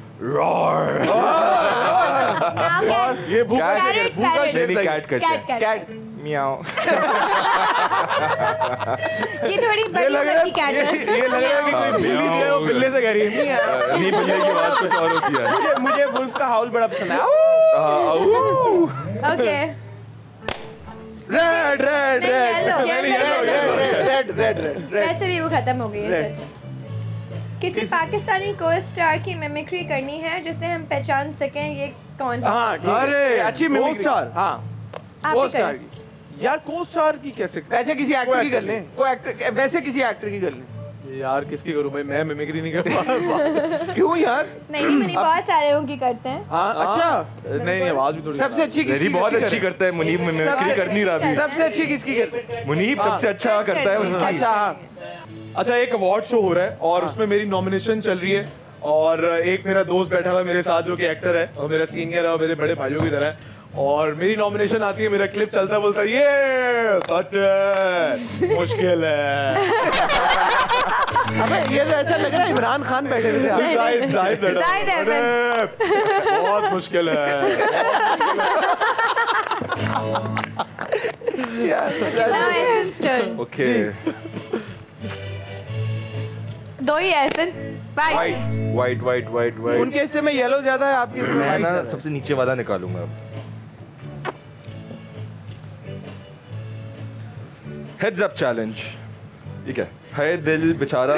ये भूखा कैट। कैट। म्याओ। ये थोड़ी बड़ी बड़ी कैट है। ये लग रहा है कि कोई बिल्ली जो है वो बिल्ले से कह रही है। नहीं, बिल्ली की आवाज कुछ और होती है। मुझे वुल्फ का हाउल बड़ा पसंद है। ओके रेड रेड रेड वैसे भी वो खत्म हो गई है। किसी पाकिस्तानी को स्टार की मिमिक्री करनी है जिसे हम पहचान सकें ये कौन है? हाँ, अरे अच्छी को स्टार। हाँ, आप को ही स्टार करें। की। यार को स्टार की कैसे? वैसे किसी एक्टर की कर लें, को एक्टर वैसे किसी एक्टर की कर लें। यार किसकी करूं मैं मिमिक्री नहीं कर पा। क्यों यार? नहीं बहुत सारे उनकी करते हैं। हाँ, अच्छा। नहीं आवाज भी थोड़ी। सबसे अच्छी किसकी? बहुत अच्छी करता है मुनीब, मिमिक्री कर नहीं रहा अभी। सबसे अच्छी किसकी करते हैं? मुनीब सबसे अच्छा करता है उनकी। अच्छा, हाँ। अच्छा, एक अवार्ड शो हो रहा है और उसमें मेरी नॉमिनेशन चल रही है और एक मेरा दोस्त बैठा हुआ है मेरे साथ जो कि एक्टर है और मेरा सीनियर है और मेरे बड़े भाइयों की तरह है और मेरी नॉमिनेशन आती है, मेरा क्लिप चलता बोलता है ये मुश्किल है। अबे ये तो ऐसा लग रहा है इमरान खान बैठे हुए थे। जाहिद बहुत मुश्किल है। Now Essence turn. ओके, दो ही एसन। White white white white white. उनके हिस्से में येलो ज्यादा है, आपके हिस्से में मैं white ना ज्यादा है। सबसे नीचे वाला निकालूंगा अब। हेड्स अप चैलेंज, ठीक है। है दिल बेचारा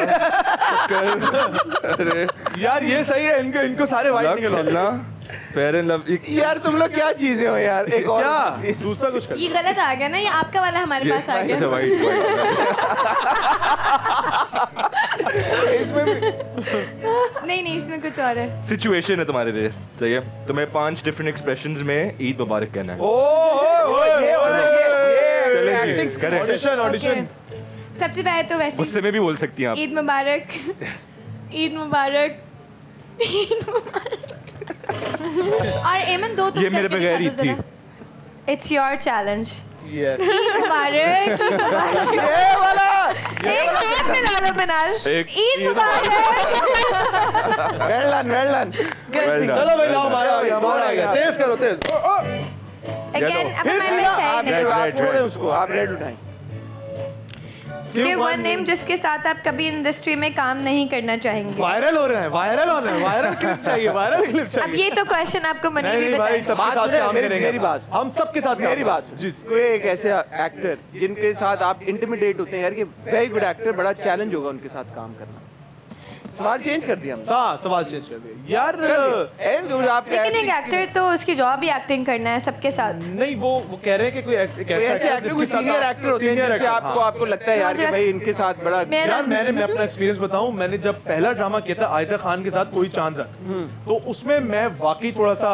अरे यार ये सही है, इनको सारे वाइट निकलना। Fair and love. यार तुम लोग क्या चीजें हो यार। एक और क्या दूसरा कुछ कर। ये गलत आ गया ना, ये आपका वाला हमारे पास आ गया। White white. इसमें भी नहीं इसमें कुछ और है। सिचुएशन है तुम्हारे लिए, सही है। तुम्हें 5 डिफरेंट एक्सप्रेशंस में ईद मुबारक कहना है। ओ ये चलें जी, करें। ऑडिशन। सबसे पहले तो वैसे गुस्से में भी बोल सकती हैं आप। ईद मुबारक, ईद मुबारक, ईद मुबारक। और एमन दो तुम ये मेरे बगैर ईद थी। It's your challenge. Yes. Eid मुबारक, ईद मुबारक। ये वाला एक हाथ मिला लो मिनाल। ईद मुबारक। Well done Well done. चलो भाई आओ, हमारा आ गया। तेज करो तेज। Again, अब फिर हमारे मिला। पास है आप नहीं। आप छोड़े उसको, आप रेड उठाएं। Give one name जिसके साथ आप कभी इंडस्ट्री में काम नहीं करना चाहेंगे। वायरल हो रहे हैं, वायरल होने हैं, वायरल क्लिप चाहिए, वायरल क्लिप अब चाहिए। ये तो क्वेश्चन आपको मनी भी नहीं भाई, बताएगा। सबके बात साथ सुनो, काम मेरी करेंगे। बात। हम सबके साथ मेरी काम बात जी। कोई एक ऐसे एक्टर जिनके साथ आप इंटिमिडेट होते हैं यार कि वेरी गुड एक्टर, बड़ा चैलेंज होगा उनके साथ काम करना। सवाल चेंज कर दिया हमने। सवाल चेंज कर दिया यार। आप लेकिन एक एक्टर तो उसकी जॉब ही एक्टिंग करना है सबके साथ। नहीं वो कह रहे हैं कि कोई ऐसे एक्टर, कोई सीनियर एक्टर होते हैं जिनसे आपको लगता है यार कि भाई इनके साथ बड़ा। यार मैं अपना एक्सपीरियंस बताऊं, मैंने जब पहला ड्रामा किया था आयशा खान के साथ कोई चांद रात, तो उसमें मैं वाकई थोड़ा सा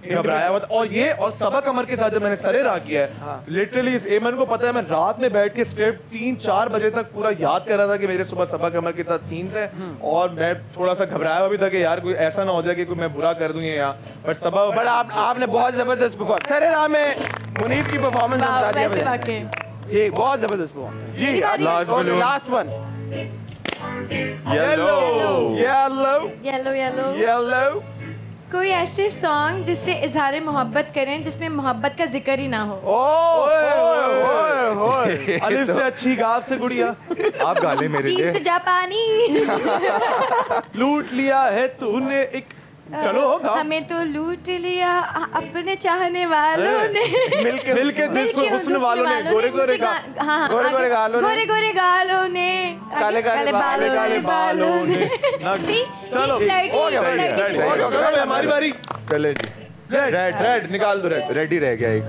घबराया हुआ था। और ये और सबा कमर के साथ जब मैंने सरे राह किया है, लिटरली इस एमन को पता है मैं रात में बैठ के स्क्रिप्ट 3-4 बजे तक पूरा याद कर रहा था कि मेरे सुबह सबा कमर के साथ सीन्स हैं और मैं थोड़ा सा घबराया हुआ भी था कि यार कोई ऐसा ना हो जाए कि कोई मैं बुरा कर दूं यहाँ। बट सबा बट आपने बहुत जबरदस्त परफॉर्म, सरे राह में मुनीब की परफॉर्मेंस बता दिया वैसे वाकई जी, बहुत जबरदस्त परफॉर्मेंस जी। Last one, yellow yellow yellow yellow. Yellow. कोई ऐसे सॉन्ग जिससे इजहार मोहब्बत करें जिसमें मोहब्बत का जिक्र ही ना हो। अलिफ से अच्छी गाल से गुड़िया, आप गा लें मेरे जीप लिए। से जापानी। लूट लिया है तूने एक। चलो गाओ। हमें तो लूट लिया अपने चाहने वालों ने, मिलके दिल को हुस्न वालों ने, गोरे गोरे गोरे गोरे गालों ने, गोरे गोरे गालों ने, काले काले बालों ने। चलो चलो हमारी बारी। चले जी, रेड निकाल दो। रेडी रह गया एक।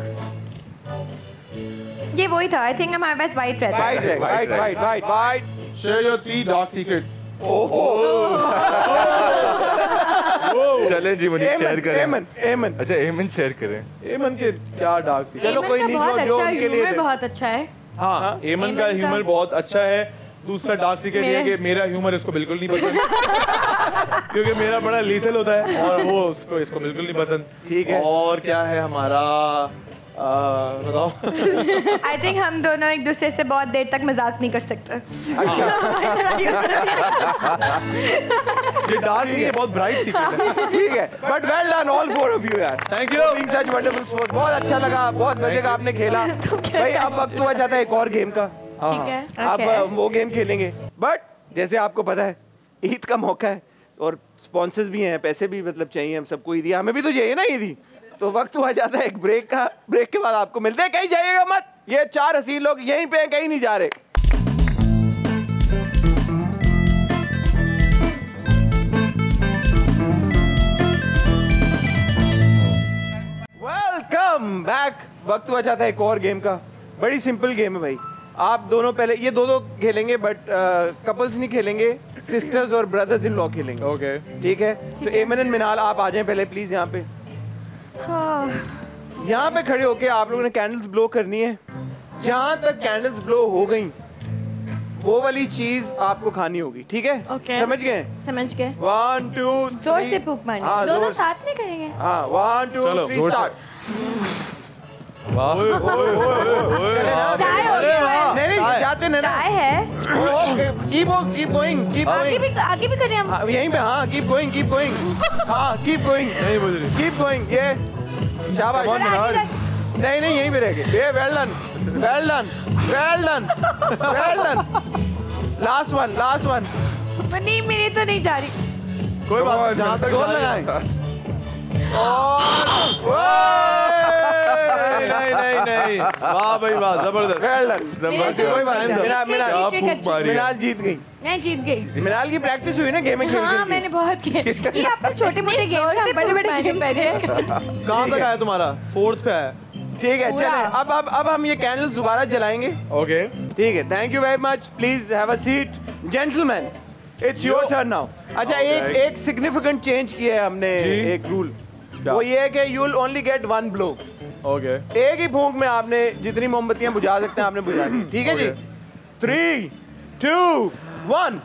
ये वही था। आई थिंक हमारे पास वाइट रहता है। White. Share your 3 dark secrets. चले जी, मुझे शेयर करें। एमन। अच्छा, एमन शेयर करें। एमन के क्या डार्क सीक्रेट। चलो कोई नहीं, बहुत जो अच्छा उनके लिए ह्यूमर बहुत अच्छा है। हाँ, एमन का ह्यूमर बहुत अच्छा है। दूसरा डार्क सीक्रेट ये है कि मेरा ह्यूमर इसको बिल्कुल नहीं पसंद क्योंकि मेरा बड़ा लीथल होता है और वो इसको बिल्कुल नहीं पसंद। ठीक है। और क्या है हमारा बताओ। आई थिंक हम दोनों एक दूसरे से बहुत देर तक मजाक नहीं कर सकते। ये डार्क नहीं है, बहुत ब्राइट सीक्रेट है। ठीक है, but well done all four of you यार। Thank you. Being such wonderful sports, बहुत अच्छा लगा, बहुत मजे का आपने खेला। भाई अब वक्त हुआ जाता है एक और गेम का। ठीक है। अब वो गेम खेलेंगे, बट जैसे आपको पता है ईद का मौका है और स्पॉन्सर्स भी हैं, पैसे भी मतलब चाहिए हम सबको, ईदी हमें भी तो चाहिए ना ईदी। तो वक्त हुआ जाता है एक ब्रेक का। ब्रेक के बाद आपको मिलते हैं, कहीं जाइएगा मत, ये चार हसीन लोग यहीं पे हैं, कहीं नहीं जा रहे। Welcome back. वक्त हुआ जाता है एक और गेम का। बड़ी सिंपल गेम है भाई। आप दोनों पहले ये दो खेलेंगे, बट कपल्स नहीं खेलेंगे, सिस्टर्स और ब्रदर्स इन लॉ खेलेंगे। ओके ठीक है, तो एमन एंड मिनाल आप आ जाएं पहले प्लीज यहाँ पे। यहाँ पे खड़े होके आप लोगों ने कैंडल्स ब्लो करनी है। जहाँ तक कैंडल्स ब्लो हो गई वो वाली चीज आपको खानी होगी, ठीक है? Okay. समझ गए? समझ गए। 1 2 जोर से फूंक मारनी। हाँ, दोनों जोर- साथ में करेंगे। हाँ 1 2 चलो, 3 जोर से। स्टार्ट। चाय हो अरे गया। वाह। नहीं नहीं जाते नहीं ना। चाय है। कीप गोइंग कीप आगे गोइंग। भी करें हम। यहीं पे हाँ कीप गोइंग हाँ कीप गोइंग नहीं बोल रही। Keep going. ये शाबाश। Come on, आगे मिनाल। तक। नहीं यहीं पे रह गए। ये well done well done well done well done. Last one. नहीं मेरी तो नहीं जा रही। कोई बात नहीं, जहाँ तक जोर जा रही लगाएं। है। और नहीं। वाह भाई वाह, जबरदस्त। Well done. कोई बात नहीं। मिनाल जीत गई। मैं जीत गई। मिनाल की प्रैक्टिस हुई ना गेम में खेल हाँ के। मैंने बहुत खेल। ये आपको छोटे मोटे गेम से बड़े गेम कहाँ तक आया तुम्हारा? 4th पे आया। ठीक है चलें। अब हम ये कैंडल्स दोबारा जलाएंगे। ओके ठीक है, thank you very much. Please have a seat gentleman, it's your turn now. अच्छा एक सिग्निफिकेंट चेंज किया है हमने, एक रूल। वो ये है कि you will only get 1 blow. Okay एक ही फूंक में आपने जितनी मोमबत्तियां बुझा सकते हैं आपने बुझा दी, ठीक है जी? 3 2 1।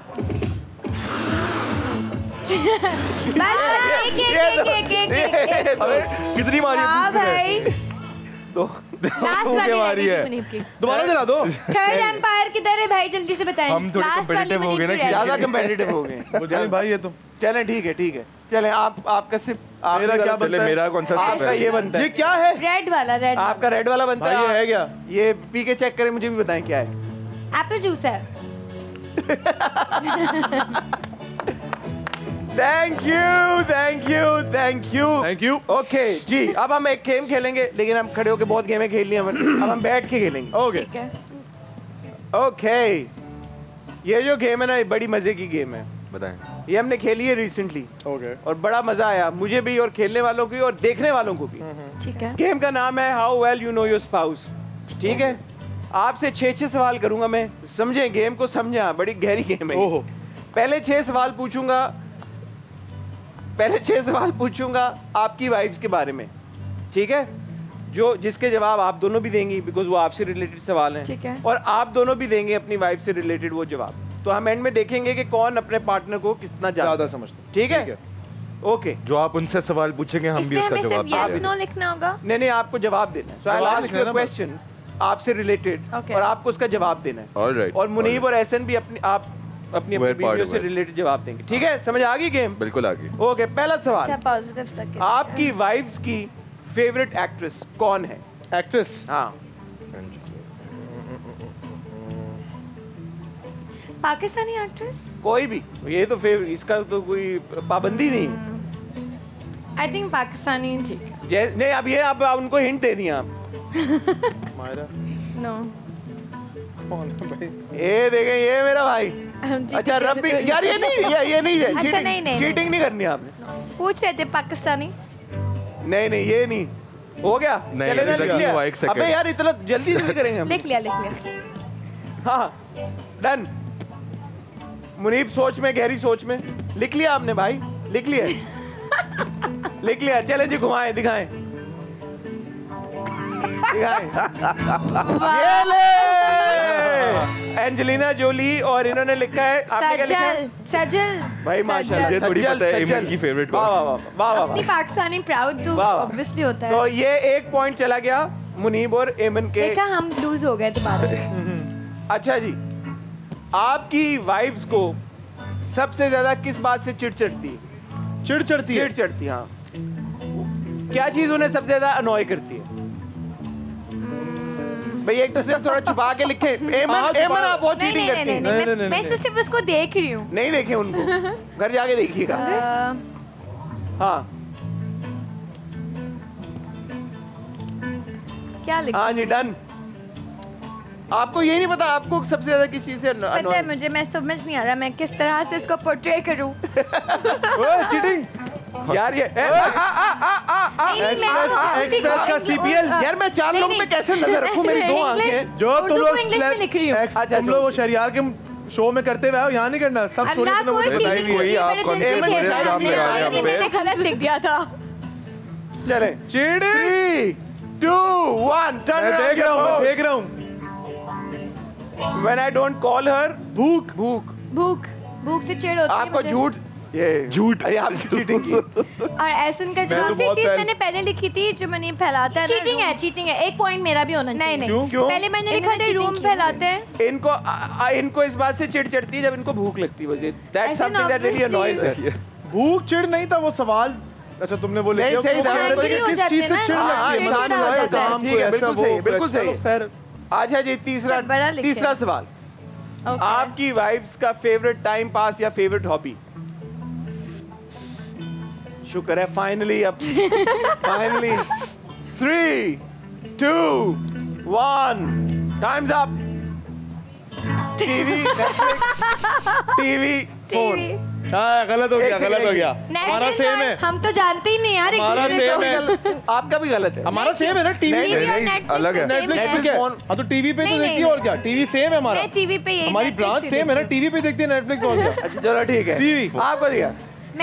कितनी मारी हाँ भाई। दो लास्ट फूंके वाली मारी है। मनीप की। दोबारा चला दो। थर्ड एम्पायर किधर है भाई, जल्दी से बताएं। हम थोड़े Last वाली competitive हो गए ना मनीप की कि- ज्यादा रह गई। कंपेटिटिव हो गए। मुझे नहीं भाई, ये तुम चलें ठीक है चलें। आपका सिर्फ मेरा क्या चले बनता है? मेरा कौन सा step आपका है? ये बनता ये है। क्या है रेड वाला रेड। आपका रेड वाला बनता भाई? ये है। है क्या? ये पी के चेक करें, मुझे भी बताएं क्या है। एप्पल जूस है। Thank you. ओके जी, अब हम एक गेम खेलेंगे, लेकिन हम खड़े होके बहुत गेमें खेल ली हमने। अब हम बैठ के खेलेंगे। ओके ठीक है। ओके, ये जो गेम है ना, ये बड़ी मजे की गेम है। बताएं। ये हमने खेली है रिसेंटली ओके और बड़ा मजा आया मुझे भी, और खेलने वालों को भी और देखने वालों को भी। ठीक है। गेम का नाम है how well you know your spouse. ठीक है, आपसे 6 सवाल करूंगा मैं। समझें गेम को, समझा, बड़ी गहरी गेम है। ओहो। पहले 6 सवाल पूछूंगा आपकी वाइफ्स के बारे में, ठीक है? जिसके जवाब आप दोनों भी देंगी, बिकॉज वो आपसे रिलेटेड सवाल हैं। ठीक है। और आप दोनों भी देंगे अपनी वाइफ से रिलेटेड वो जवाब। तो हम एंड में देखेंगे कि कौन अपने पार्टनर को कितना ज्यादा समझते। ठीक है ओके। जो आप उनसे सवाल पूछेंगे हम भी इसमें उसका हमें जवाब सिर्फ यस देंगे। नो लिखना होगा। नहीं आपको जवाब देना है। सो आई जवाब आस्क लिखना यू है ना क्वेश्चन आपसे रिलेटेड, Okay. और आपको उसका जवाब देना है। Alright, और मुनीब alright. और एहसन भी अपनी We're part बीवियों of से it. रिलेटेड जवाब देंगे। ठीक है, समझ आ गई गेम? बिल्कुल आगे। ओके, पहला अच्छा सवाल, पॉजिटिव तक। आपकी वाइफ्स की फेवरेट एक्ट्रेस कौन है? एक्ट्रेस हाँ, पाकिस्तानी एक्ट्रेस। कोई भी। ये तो फेवरेट, इसका तो कोई पाबंदी नहीं है। आई थिंक पाकिस्तानी ठीक है। नहीं, अब ये आप उनको हिंट दे रही हैं आप। मायरा नो कौन है भाई? ये देखें, ये मेरा भाई। अच्छा रब्बी यार, ये नहीं है अच्छा, नहीं। चीटिंग नहीं करनी आपने। पूछ रहे थे पाकिस्तानी। नहीं ये नहीं हो गया। नहीं, चले ना, अभी तक लिख नहीं लिया। हुआ, एक second। अबे यार इतना जल्दी करेंगे हम। लिख लिया। हाँ डन। मुनीब सोच में, गहरी सोच में। लिख लिया आपने भाई? लिख लिया लिख लिया। चले जी, घुमाएं, दिखाएं। ये ले एंजेलिना जोली, और इन्होंने लिखा है, आपने क्या लिखा है? सजल भाई माशाल्लाह, मुझे थोड़ी सज्जल, पता है सज्जल। इमन की favorite वाह कौन। वाह वाह वाह वाह अपनी पाकिस्तानी प्राउड तो वाह। ऑब्वियसली होता तो है। ये 1 पॉइंट चला गया मुनीब और एमन के। देखा हम लूज हो गए दोबारा। अच्छा जी, आपकी वाइफ्स को सबसे ज्यादा किस बात से चिढ़ चढ़ती है? चिढ़ चढ़ती है? चिढ़ चढ़ती, हाँ। क्या चीज उन्हें सबसे ज्यादा अनॉय करती है? भाई एक दूसरे थोड़ा छुपा के लिखे। एमन आप बहुत चीटिंग करती हैं। नहीं, मैं तो सिर्फ उसको देख रही हूँ। नहीं देखे उनको, घर जाके देखिएगा। हाँ क्या लिखा? हाँ जी, डन। आपको ये नहीं पता आपको सबसे ज्यादा किस चीज से पता है मुझे, मैं समझ नहीं आ रहा मैं किस तरह से इसको पोर्ट्रे करूं। चीटिंग यार ये एक्सप्रेस का सीपीएल। यार मैं 4 लोगों पे कैसे नजर रखूं? मेरी 2 आंखें। जो तुम लोग इंग्लिश में लिख रही हूँ। तुम लोग वो शहरियार के शो में करते हुए आओ, यहाँ नहीं करना। सब अल्लाह सुनिए कोई बताई हुई है। वही आप मैंने गलत लिख दिया था। चले, चीटिंग 3, 2, 1 टर्न। मैं देख रहा हूँ, मैं देख रहा हूँ। When I don't call her, भूख भूख से चिढ़ होती है आपको मुझे। झूठ, ये झूठ आपकी चीटिंग की। और ऐसन का मैं तो दूसरी बहुत चीज पहले- मैंने पहले लिखी थी जो मनी फैलाता है ना, चीटिंग है। एक पॉइंट मेरा भी होना चाहिए। नहीं क्यों? पहले मैंने लिखा था रूम फैलाते हैं। इनको इस बात से चिढ़ चढ़ती है जब इनको भूख लगती है। That's ऐसे something that really annoys her. भूख चिढ़ नहीं था वो सवाल। अच्छा तुमने वो लिख नहीं, दिया। सही वो था। कह रहे थे कि हो किस जाते चीज से हैं ना, चिढ़ हाँ, लगती है? इंसान मतलब हो कोई जाता है। काम ठीक कोई है, ऐसा बिल्कुल वो सही, बिल्कुल चलो, सही। सर अच्छा जी, चल, बड़ा लिखे। तीसरा सवाल। आपकी वाइफ्स का फेवरेट टाइम पास या फेवरेट हॉबी? शुक्र है फाइनली, अब finally. 3, 2, 1 times up. TV, TV, phone. हाँ, गलत हो गया, एक सेकंड, गलत हो गया। Netflix हमारा सेम है। हम तो जानते ही नहीं यार। हमारा सेम है। आपका भी गलत है। हमारा सेम है ना। टीवी नहीं, पे टीवी और नहीं, नेटफ्लिक्स अलग है। नेटफ्लिक्स पे है। क्या है? फोन- हाँ तो टीवी पे तो नहीं, देखती है नहीं। और क्या। टीवी सेम है हमारा। मैं टीवी पे यही हमारी Netflix ब्रांच पे सेम है ना। देखती टीवी पे देखती है, नेटफ्लिक्स और क्या। अच्छा चलो ठीक है। टीवी। आपको दिया मैं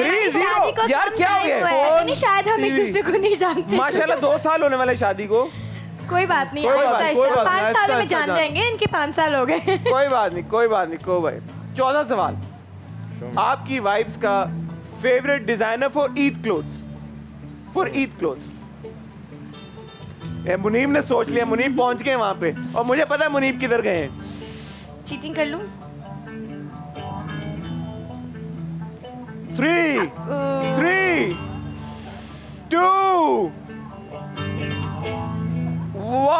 हमारी 3-0। शादी को यार कम क्या हो time गया? हुआ है। नहीं शायद हम एक टीवी। दूसरे को नहीं जानते। माशाल्लाह 2 साल होने वाले शादी को। कोई बात नहीं। कोई बात आहिस्ता नहीं, कोई आहिस्ता बात नहीं, 5 सालों में आहिस्ता जान आहिस्ता जाएंगे। इनके 5 साल हो गए। कोई बात नहीं, कोई बात नहीं, को भाई। 14 सवाल। आपकी वाइफ्स का favourite designer for Eid clothes? Munib ने सोच लिया, मुनीब पहुंच गए वहां पे और मुझे पता है मुनीब किधर गए हैं। चीटिंग कर लूं? 3, 2, 1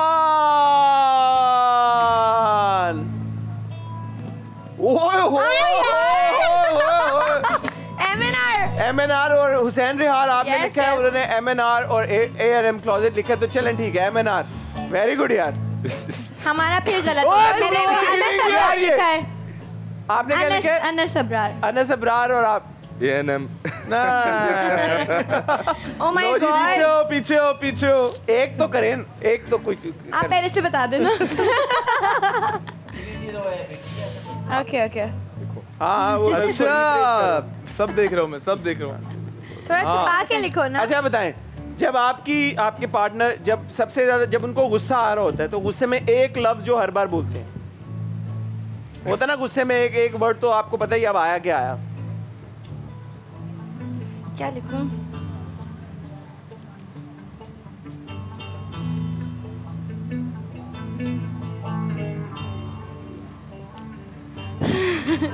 MNR और हुसैन रिहार आपने Yes, लिखा है, yes. उन्होंने MNR और ARM क्लोजेट लिखा है, तो चलें ठीक है MNR। वेरी गुड यार। हमारा फिर गलत ओए, है। मैंने तुम लोग अनस cheating अब्रार यार ये। लिखा है। आपने क्या लिखा है? अनस अब्रार। अनस अब्रार और आप? ANM। ओ माय लो जी, गॉड। पीछे हो। एक तो करें, एक तो कुछ आप पहले से बता देना। ओके ओके, हाँ वो अच्छा, सब देख रहा हूँ मैं, सब देख रहा हूँ। थोड़ा छुपा के लिखो ना। अच्छा बताएं, जब आपके पार्टनर जब सबसे ज्यादा जब उनको गुस्सा आ रहा होता है तो गुस्से में एक लफ्ज जो हर बार बोलते हैं होता है ना, गुस्से में एक वर्ड, तो आपको पता ही अब आया क्या आया? क्या लिखूं?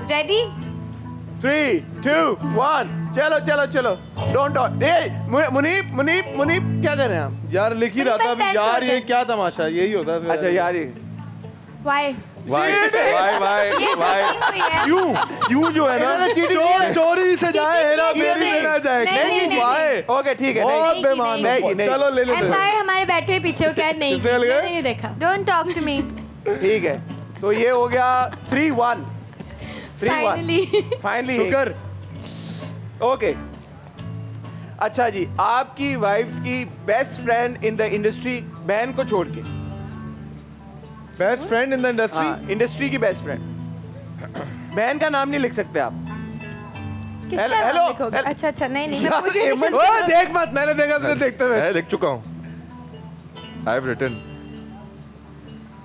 रेडी? 3, 2, 1 चलो चलो चलो। डोंट मुनीब क्या कर रहे हैं आप? यार लिख ही रहा था अभी यार, ये क्या तमाशा है? यही होता है। अच्छा यार ये वाई? वाई क्यों जो है ना चोरी से जाए, हेरा फेरी से ना जाए। नहीं। वाई ओके ठीक है। बहुत नहीं, बेमान नहीं, हो। नहीं। चलो ले लेते हैं। एम्पायर हमारे बैठे पीछे क्या नहीं? किसने लिया? नहीं देखा। Don't talk to me. ठीक है, तो ये हो गया 3-1। फाइनली शुक्र। ओके। अच्छा जी, आपकी वाइफ्स की best friend in the industry, बहन को छोड़ के। Best friend in the industry? हाँ, इंडस्ट्री की बेस्ट फ्रेंड। बहन का नाम नहीं लिख सकते आप। किसका हेलो, नाम लिखोगे? अच्छा अच्छा, नहीं मैं यार, पूछ रही थी एमन- किसका ओए देख मत, मैंने देखा तुझे देखते हुए। मैं लिख चुका हूँ। I have written.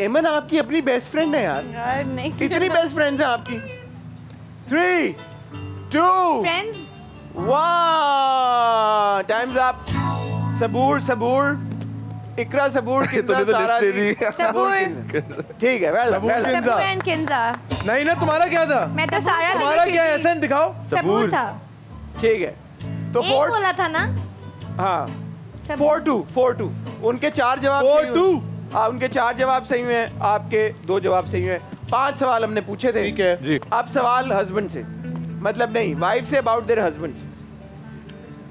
एमन आपकी अपनी बेस्ट फ्रेंड है यार, यार नहीं। कितनी बेस्ट फ्रेंड्स हैं आपकी? 3, 2, फ्रेंड्स 1 टाइम्स अप। सबूर इकरा सबूर किंजा सारा सबूर ठीक है well Saboor Saboor and Kinza नहीं ना तुम्हारा क्या था मैं तो सारा तुम्हारा क्या है एहसन दिखाओ सबूर था ठीक है तो एक बोला था ना हाँ 4-2 उनके 4 जवाब सही हुए हाँ उनके 4 जवाब सही हुए हैं आपके 2 जवाब सही हुए 5 सवाल हमने पूछे थे ठीक है जी अब सवाल हस्बैंड से मतलब नहीं wife say about their husband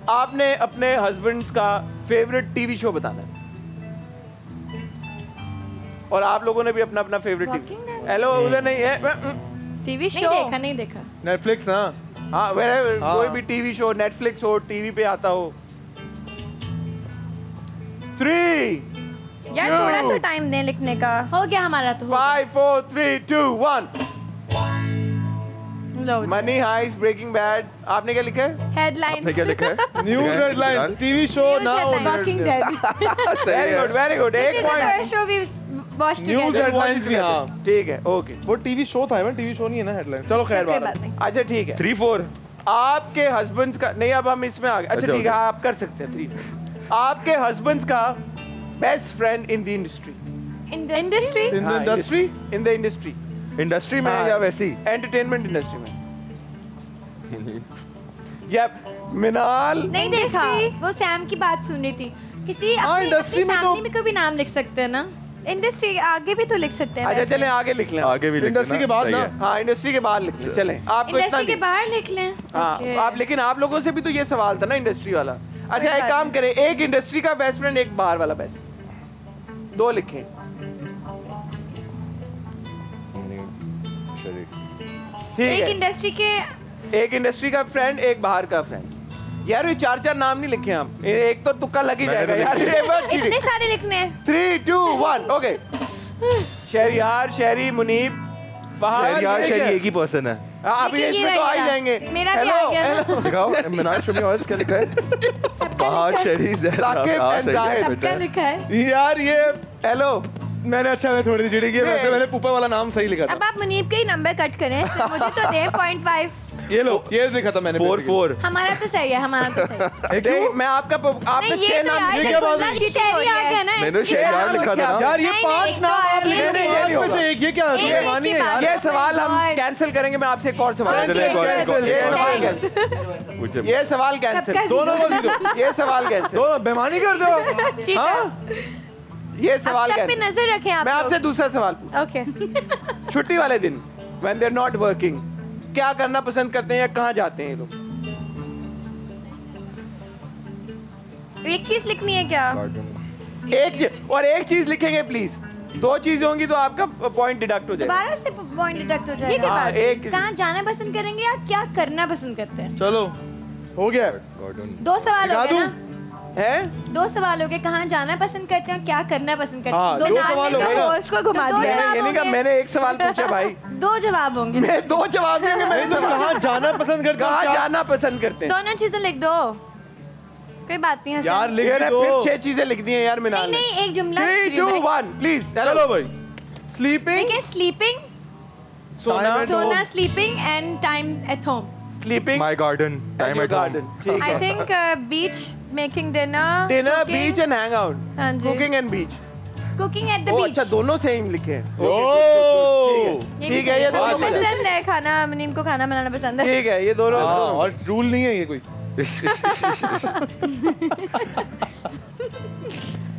आपने अपने हस्बैंड का फेवरेट टीवी शो बताना है और आप लोगों ने भी अपना अपना फेवरेट टीवी हेलो उधर नहीं है टीवी शो नहीं देखा नेटफ्लिक्स ना हाँ कोई भी टीवी शो नेटफ्लिक्स हो टीवी पे आता हो 3 यार थोड़ा तो टाइम दें लिखने का। हो गया हमारा तो 5 4 3 2 1 मनी हाइस्ट ब्रेकिंग बैड आपने क्या लिखा है हेडलाइंस क्या लिखा है news headlines TV show now walking dead very good एक point show we watch news together headlines भी हाँ ठीक है ओके वो टीवी शो था ना टीवी शो नहीं है ना हेडलाइन चलो खैर बात अच्छा ठीक है 3-4 आपके हस्बैंड का नहीं अब हम इसमें आ गए अच्छा ठीक है आप कर सकते हैं 3 आपके हस्बैंड का best friend in the industry industry in the industry in the industry industry में या वैसे ही एंटरटेनमेंट इंडस्ट्री में या मिनाल नहीं देखा वो सैम की बात सुन रही थी किसी हाँ, अपनी industry में तो- फैमिली में कोई भी नाम लिख सकते हैं ना इंडस्ट्री आगे भी तो लिख सकते हैं अच्छा वैसे। चलें आगे लिख लें आगे भी इंडस्ट्री के बाद ना हाँ इंडस्ट्री के बाहर लिख लें चलें आपको इतना इंडस्ट्री के नहीं- बाहर लिख लें हाँ Okay. आप लेकिन आप लोगों से भी तो ये सवाल था ना इंडस्ट्री वाला अच्छा एक काम करें एक इंडस्ट्री का बेस्ट फ्रेंड एक बाहर वाला बेस्ट फ्रेंड 2 लिखें ठीक एक है इंडस्ट्री के एक इंडस्ट्री का फ्रेंड एक बाहर का फ्रेंड यार ये 4 नाम नहीं लिखे हम एक तो तुक्का लग ही मैंने जाएगा तो यार लिखे। ये बस इतने सारे लिखने हैं। 3 2 1 ओके शहरियार शहरी मुनीब फहद यार ये शायद क्या? एक ही पर्सन है अभी ये इसमें तो आ ही रहेगा। जाएंगे मेरा भी आ गया ना। हेलो दिखाओ मिनाल शमी और क्या लिखा है बाहर शहरी साकिब and जाहिद। सबका लिखा है यार ये हेलो मैंने अच्छा मैं थोड़ी सी चिड़ी की वैसे मैंने पुप्पा वाला नाम सही लिखा अब था आप मुनीब के ही नंबर कट करें तो मुझे तो दें 0.5। ये लो ये देखा था मैंने 4-4 हमारा तो सही है हमारा तो सही है। नहीं मैं आपका आपने नहीं, 6 ये तो नाम यार लिखे। ये क्या बात खुला हुई? चीटिंग हो शहरी रही आ गया है। ना मैंने शहरियार लिखा था ना यार ये नहीं, 5 नहीं, नाम आप नहीं, लिखे नहीं, 5 नहीं, में से एक ये क्या एक बेईमानी है यार ये सवाल हम God. कैंसिल करेंगे मैं आपसे एक और सवाल Cancel, cancel, ये cancel. सवाल कैंसिल पूछे ये सवाल कैंसिल सबका दोनों को जीरो ये सवाल कैंसिल दोनों बेईमानी कर दो हाँ ये अब सवाल सब पे कैंसिल नजर रखें आप मैं लोग। आपसे दूसरा सवाल पूछूं। ओके छुट्टी वाले दिन when they're not working क्या करना पसंद करते हैं या कहाँ जाते हैं ये लोग एक चीज लिखनी है क्या? और एक चीज लिखेंगे प्लीज 2 चीजें होंगी तो आपका पॉइंट डिडक्ट हो जाएगा दोबारा से पॉइंट डिडक्ट हो ये क्या जाएगा हाँ, बात है? एक कहाँ जाना पसंद करेंगे या क्या करना पसंद करते हैं चलो हो गया 2 सवाल हो दिखा गए दूं? ना है 2 सवाल हो गए कहाँ जाना पसंद करते हैं और क्या करना पसंद करते हाँ, हैं दो सवाल हो गए ना। होस्ट को घुमा तो दो दिया जवाब मैंने होंगे। मैंने एक सवाल पूछा भाई 2 जवाब होंगे मैं 2 जवाब देंगे नहीं मैंने तो कहाँ जाना पसंद करते हो कहाँ क्या जाना पसंद करते हैं दोनों चीजें लिख दो कोई बात नहीं हसन। यार लिख ये दो फिर 6 चीजें लिख दी हैं यार मिनाल नहीं नहीं एक जुमला 3 2 1 प्लीज चलो भाई स्लीपिंग देखिए स्लीपिंग सोना Time at सोना home. Sleeping and time at home sleeping my garden time at garden home ठीक आई है think beach making dinner dinner beach and hang out हाँ जी। Cooking and beach cooking at the ओ बीच अच्छा दोनों सेम लिखे हैं ओ ठीक है ये दोनों बात है। पसंद है खाना मुनीम को खाना बनाना पसंद है ठीक है ये दोनों हाँ और रूल नहीं है ये कोई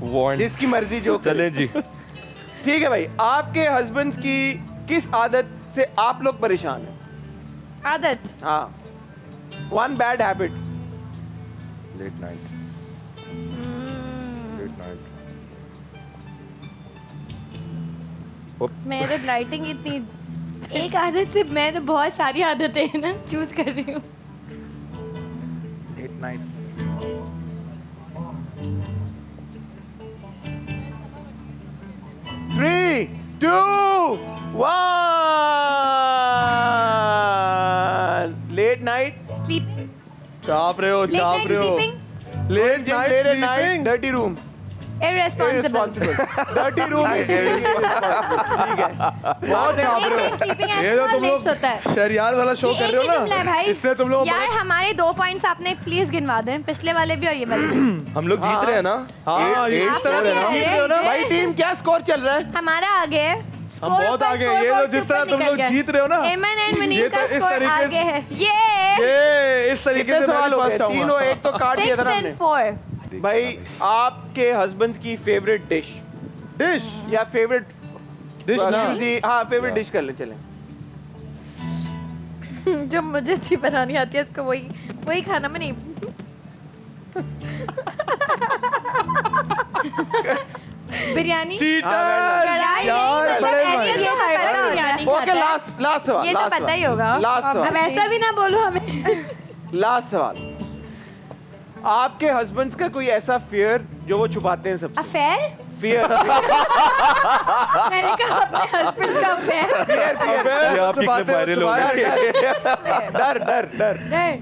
वांट जिसकी मर्जी जो करे। चले जी ठीक है भाई आपके हस्बैंड की किस आदत से आप लोग परेशान हैं आदत हाँ 1 बैड हैबिट लेट नाइट मैं तो लाइटिंग इतनी एक आदत से मैं तो बहुत सारी आदतें हैं ना चूज कर रही हूँ late night 3 2 1 late night sleep चाप रहे हो लेट नाइट चाप रहे हो sleeping late night night sleeping dirty room Irresponsible. Dirty room is irresponsible. ठीक है। बहुत छाप रहे हो। ये जो तुम लोग शहरियार वाला शो कर रहे हो ना, इससे तुम लोग यार हमारे 2 पॉइंट्स आपने प्लीज गिनवा दें, पिछले वाले भी और ये वाले भी। हम लोग जीत रहे हैं ना? हाँ, ये इस तरह से जीत रहे हो ना भाई। टीम क्या स्कोर चल रहा है? हमारा आगे है, हम बहुत आगे हैं। ये जो जिस तरह तुम लोग जीत रहे हो ना, एमन एंड मुनीर का इस स्कोर तरीके आगे है। ये इस तरीके से सवाल हो गए, फर्स्ट आऊंगा। तीनों एक तो काट दिया था 6 and हमने। 4। भाई आपके हस्बैंड की फेवरेट डिश या फेवरेट डिश ना, हाँ फेवरेट डिश कर ले चलें। जो मुझे अच्छी बनानी आती है उसको वही खाना में नहीं। बिरयानी, यार बड़े भाई। ओके लास्ट सवाल। ये तो पता ही होगा। लास्ट सवाल। वैसा भी ना बोलो हमें। लास्ट सवाल। आपके हस्बैंड का कोई ऐसा फियर जो वो छुपाते हैं सबसे? अफेयर? फियर। मैंने कहा अपने हस्बैंड का अफेयर। ये आपकी क्लिप वायरल हो गई। डर डर डर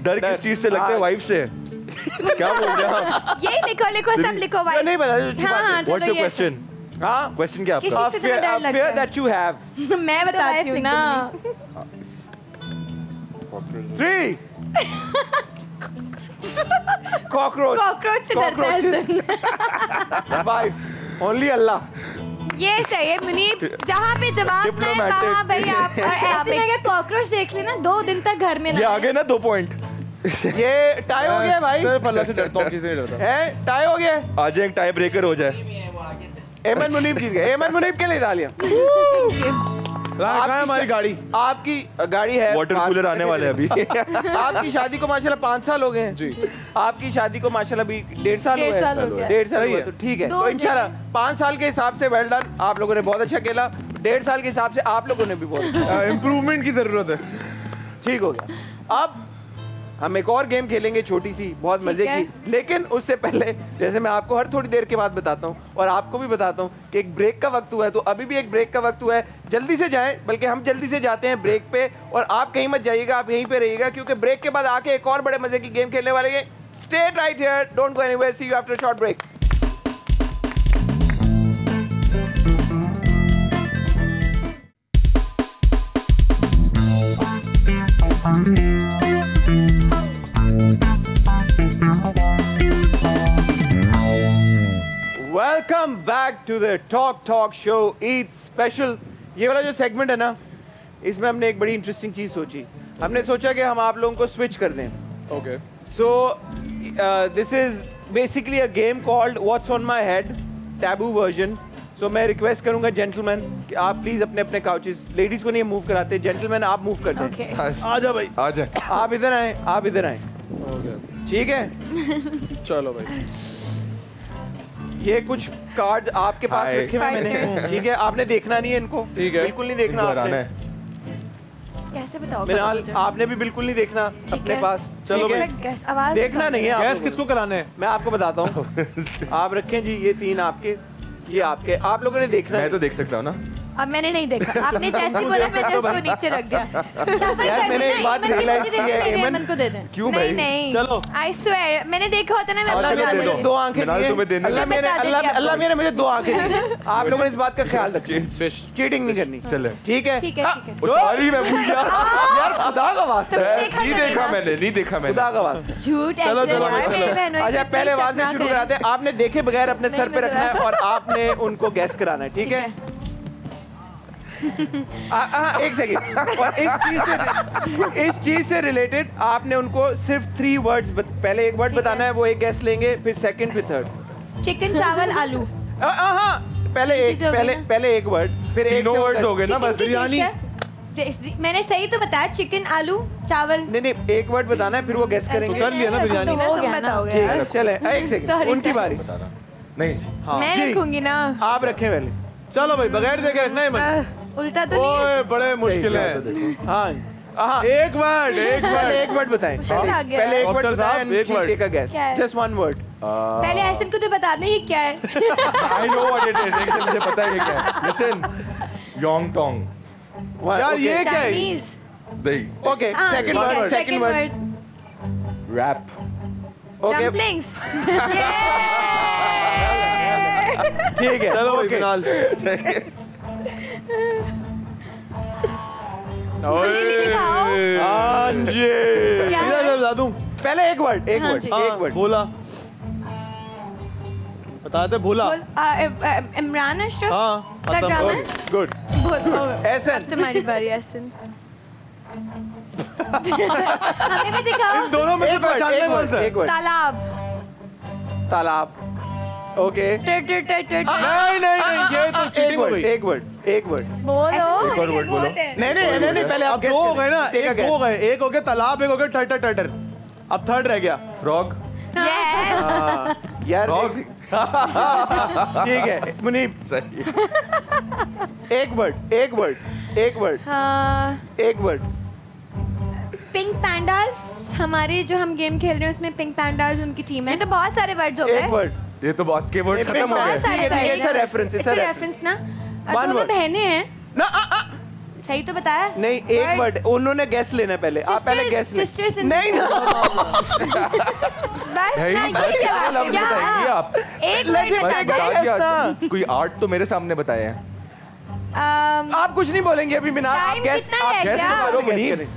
डर किस चीज से लगता है? वाइफ से? क्या बोल रहे हैं आप? यही लिखो सब लिखो जो भाई। नहीं पता जो हाँ छुपाते हैं। What's your question? हाँ Question क्या किस आपका? चीज़ से तुम्हें डर लगता fear है? that you have। मैं बताती हूँ ना। 3 कॉकरोच से डरता है सन। वाइफ ओनली अल्लाह। ये सही है मुनीब, जहाँ पे जवाब नहीं Diplomatic. वहाँ भाई आप ऐसे में अगर कॉकरोच देख लेना 2 दिन तक घर में ये आगे ना 2 पॉइंट। ये टाई हो गया भाई। सिर्फ अल्लाह से डरता हूँ, किसी से नहीं डरता। है टाई हो गया। आज एक टाई ब्रेकर हो जाए। एमन मुनीब जीत गए। एमन मुनीब के लिए डालियां। कहाँ है हमारी गाड़ी? आपकी गाड़ी है। वाटर कूलर आने वाले हैं अभी। आपकी शादी को माशाल्लाह 5 साल हो गए हैं जी। आपकी शादी को माशाल्लाह अभी 1.5 साल हुए हैं। 1.5 साल हुए तो ठीक है। तो इंशाल्लाह 5 साल के हिसाब से वेल डन। आप लोगों ने बहुत अच्छा खेला। 1.5 साल के हिसाब से आप लोगों ने भी बहुत इम्प्रूवमेंट की जरूरत है। ठीक हो गया। अब हम एक और गेम खेलेंगे छोटी सी, बहुत मजे की। लेकिन उससे पहले जैसे मैं आपको हर थोड़ी देर के बाद बताता हूँ और आपको भी बताता हूँ कि एक ब्रेक का वक्त हुआ है, तो अभी भी एक ब्रेक का वक्त हुआ है। जल्दी से जाएं, बल्कि हम जल्दी से जाते हैं ब्रेक पे। और आप कहीं मत जाइएगा, आप यहीं पे रहिएगा, क्योंकि ब्रेक के बाद आके एक और बड़े मजे की गेम खेलने वाले हैं। Stay right here, don't go anywhere, see you after short break. Welcome back to the talk show Eid special. ये वाला जो सेगमेंट है ना, इसमें हमने एक बड़ी इंटरेस्टिंग चीज सोची। हमने सोचा कि हम आप लोगों को स्विच कर दें। Okay. So this is basically a game called what's on my head, taboo version. So मैं रिक्वेस्ट करूंगा जेंटलमैन कि आप प्लीज अपने अपने काउचेस, लेडीज को नहीं मूव कराते, जेंटलमैन आप मूव कर दें। आजा भाई, आजा। आप इधर आए, आप इधर आए। ठीक है, चलो भाई। ये कुछ कार्ड्स आपके पास हाय। रखे हुए मैंने, ठीक है, आपने देखना नहीं है इनको। ठीक है। बिल्कुल नहीं देखना आपने। कैसे बताओ? मिनाल आपने भी बिल्कुल नहीं देखना अपने पास। चलो ठीक है? भाई। आवाज देखना नहीं है आप गैस लोगों किसको कराने हैं? को। मैं आपको बताता हूँ। आप रखें जी, ये 3 आपके, ये आपके। आप लोगों ने देखना मैं है। तो देख सकता हूँ ना। अब मैंने नहीं देखा, आपने जैसे बोला मैंने उसको नीचे रख दिया। यार मैंने एक बात रियलाइज की है, एमन को दे दें। क्यों भाई? नहीं चलो। आई स्वेयर मैंने देखा होता ना मैं अल्लाह बता मेरे देती। 2 आंखें मिनाल तुम्हें दी देने अल्लाह मैं मेरे बता देंगे अल्लाह आपको। अल्लाह मेरे मुझे 2 आंखें दी। आप लोगों ने इस बात का ख्याल रखें, चीटिंग नहीं करनी। चले। ठीक है, ठीक है हाँ, ठीक है। सॉरी मैं भूल गया। यार खुदा का वास्ता है, देखा नहीं तो देखा नहीं मैंने, नहीं देखा मैंने। खुदा का वास्ता। झूठ चलो, ऐसे चलो, यार, चलो। मेरी बहनों अच्छा की पहले शक आवाज से ना शुरू करें। कराते हैं। आपने देखे बगैर अपने नहीं, सर पे मुझे रखना है और आपने उनको गैस कराना है, ठीक है? एक सेकंड। और इस चीज से रिलेटेड आपने उनको सिर्फ 3 वर्ड्स, पहले एक वर्ड बताना है, वो एक गैस लेंगे, फिर सेकंड, फिर थर्ड। चिकन चावल आलू। हाँ, पहले चीज़ें हो गई ना? पहले एक वर्ड, फिर एक तीनों से वर्ड्स हो गए ना चिकन बस। की डिश बिरयानी। है। मैंने सही तो बताया, चिकन आलू चावल। नहीं एक वर्ड बताना है, फिर वो गैस करेंगे। कर लिया ना बिरयानी। हो गया ना। ठीक है, चले एक सेकंड, Sorry, उनकी बारी। नहीं मैं जी। रखूंगी ना। आप रखें पहले। चलो भाई, बगैर देखे रखना है मन। उल्टा तो नहीं। ओए बड़े मुश्किल है। हाँ हाँ, एक वर्ड पहले एक वर्ड बताएं। पहले आ गया। एक वर्ड डॉक्टर बताएं साहब, एक word। का गैस, क्या है? Just 1 word. पहले ऐसन को तो बता दें ही क्या है। I know what it is. एक से मुझे पता है ये क्या है। लिसन, योंग टोंग। यार ये क्या है? चाइनीज। दही। Okay, second word, second word. Wrap. Okay, dumplings. ठीक है, चलो भाई okay. फिलहाल हाँ जी। बता दूं पहले एक वर्ड, एक हाँ वर्ड, जी। एक वर्ड। भोला बता दे भोला। इमरान अशरफ हाँ का ड्रामा गुड। एहसन। तुम्हारी बारी एहसन। हमें भी दिखाओ। इन दोनों में से एक वर्ड, पहचानने एक कौन वर्ड, सा है? एक वर्ड। तालाब। तालाब। ओके। नहीं नहीं नहीं ये तो एक चीटिंग हो वर्ड, गई। एक वर्ड, एक वर्ड। बोलो। एक और वर्ड बोलो। नहीं पहले आप अब दो हो गए ना, एक दो हो गए। गए, एक हो गया तालाब, एक हो गया टटर टटर। अब थर्ड रह गया। फ्रॉग। यार Frog. ठीक है मुनीब, सही। एक वर्ड, एक वर्ड, एक वर्ड, एक वर्ड। Pink pandas. हमारे जो हम गेम खेल रहे हैं उसमें पिंक पैंडास उनकी टीम है। ये तो बहुत सारे वर्ड्स हो एक गए। वर्ड। ये तो बहुत के वर्ड खत्म हो बहुत गए। सारे ठीक है, चाहिए। it's a reference, it's a reference ना। One दोनों word. बहनें हैं। ना सही तो बताया। नहीं, एक वर्ड। उन्होंने गैस लेना पहले। आप पहले गैस ले। Sisters in- नहीं ना। बस है ही ना, बस ये कितने लफ्ज क्या? बताएंगे आप? एक Legit वर्ड है, बता बता दे। दिया। कोई आर्ट तो मेरे सामने बताए हैं। आप कुछ नहीं बोलेंगे अभी बिना। आप Time गैस, कितना आप है गैस क्या? करो, मुनीब। गैस करें।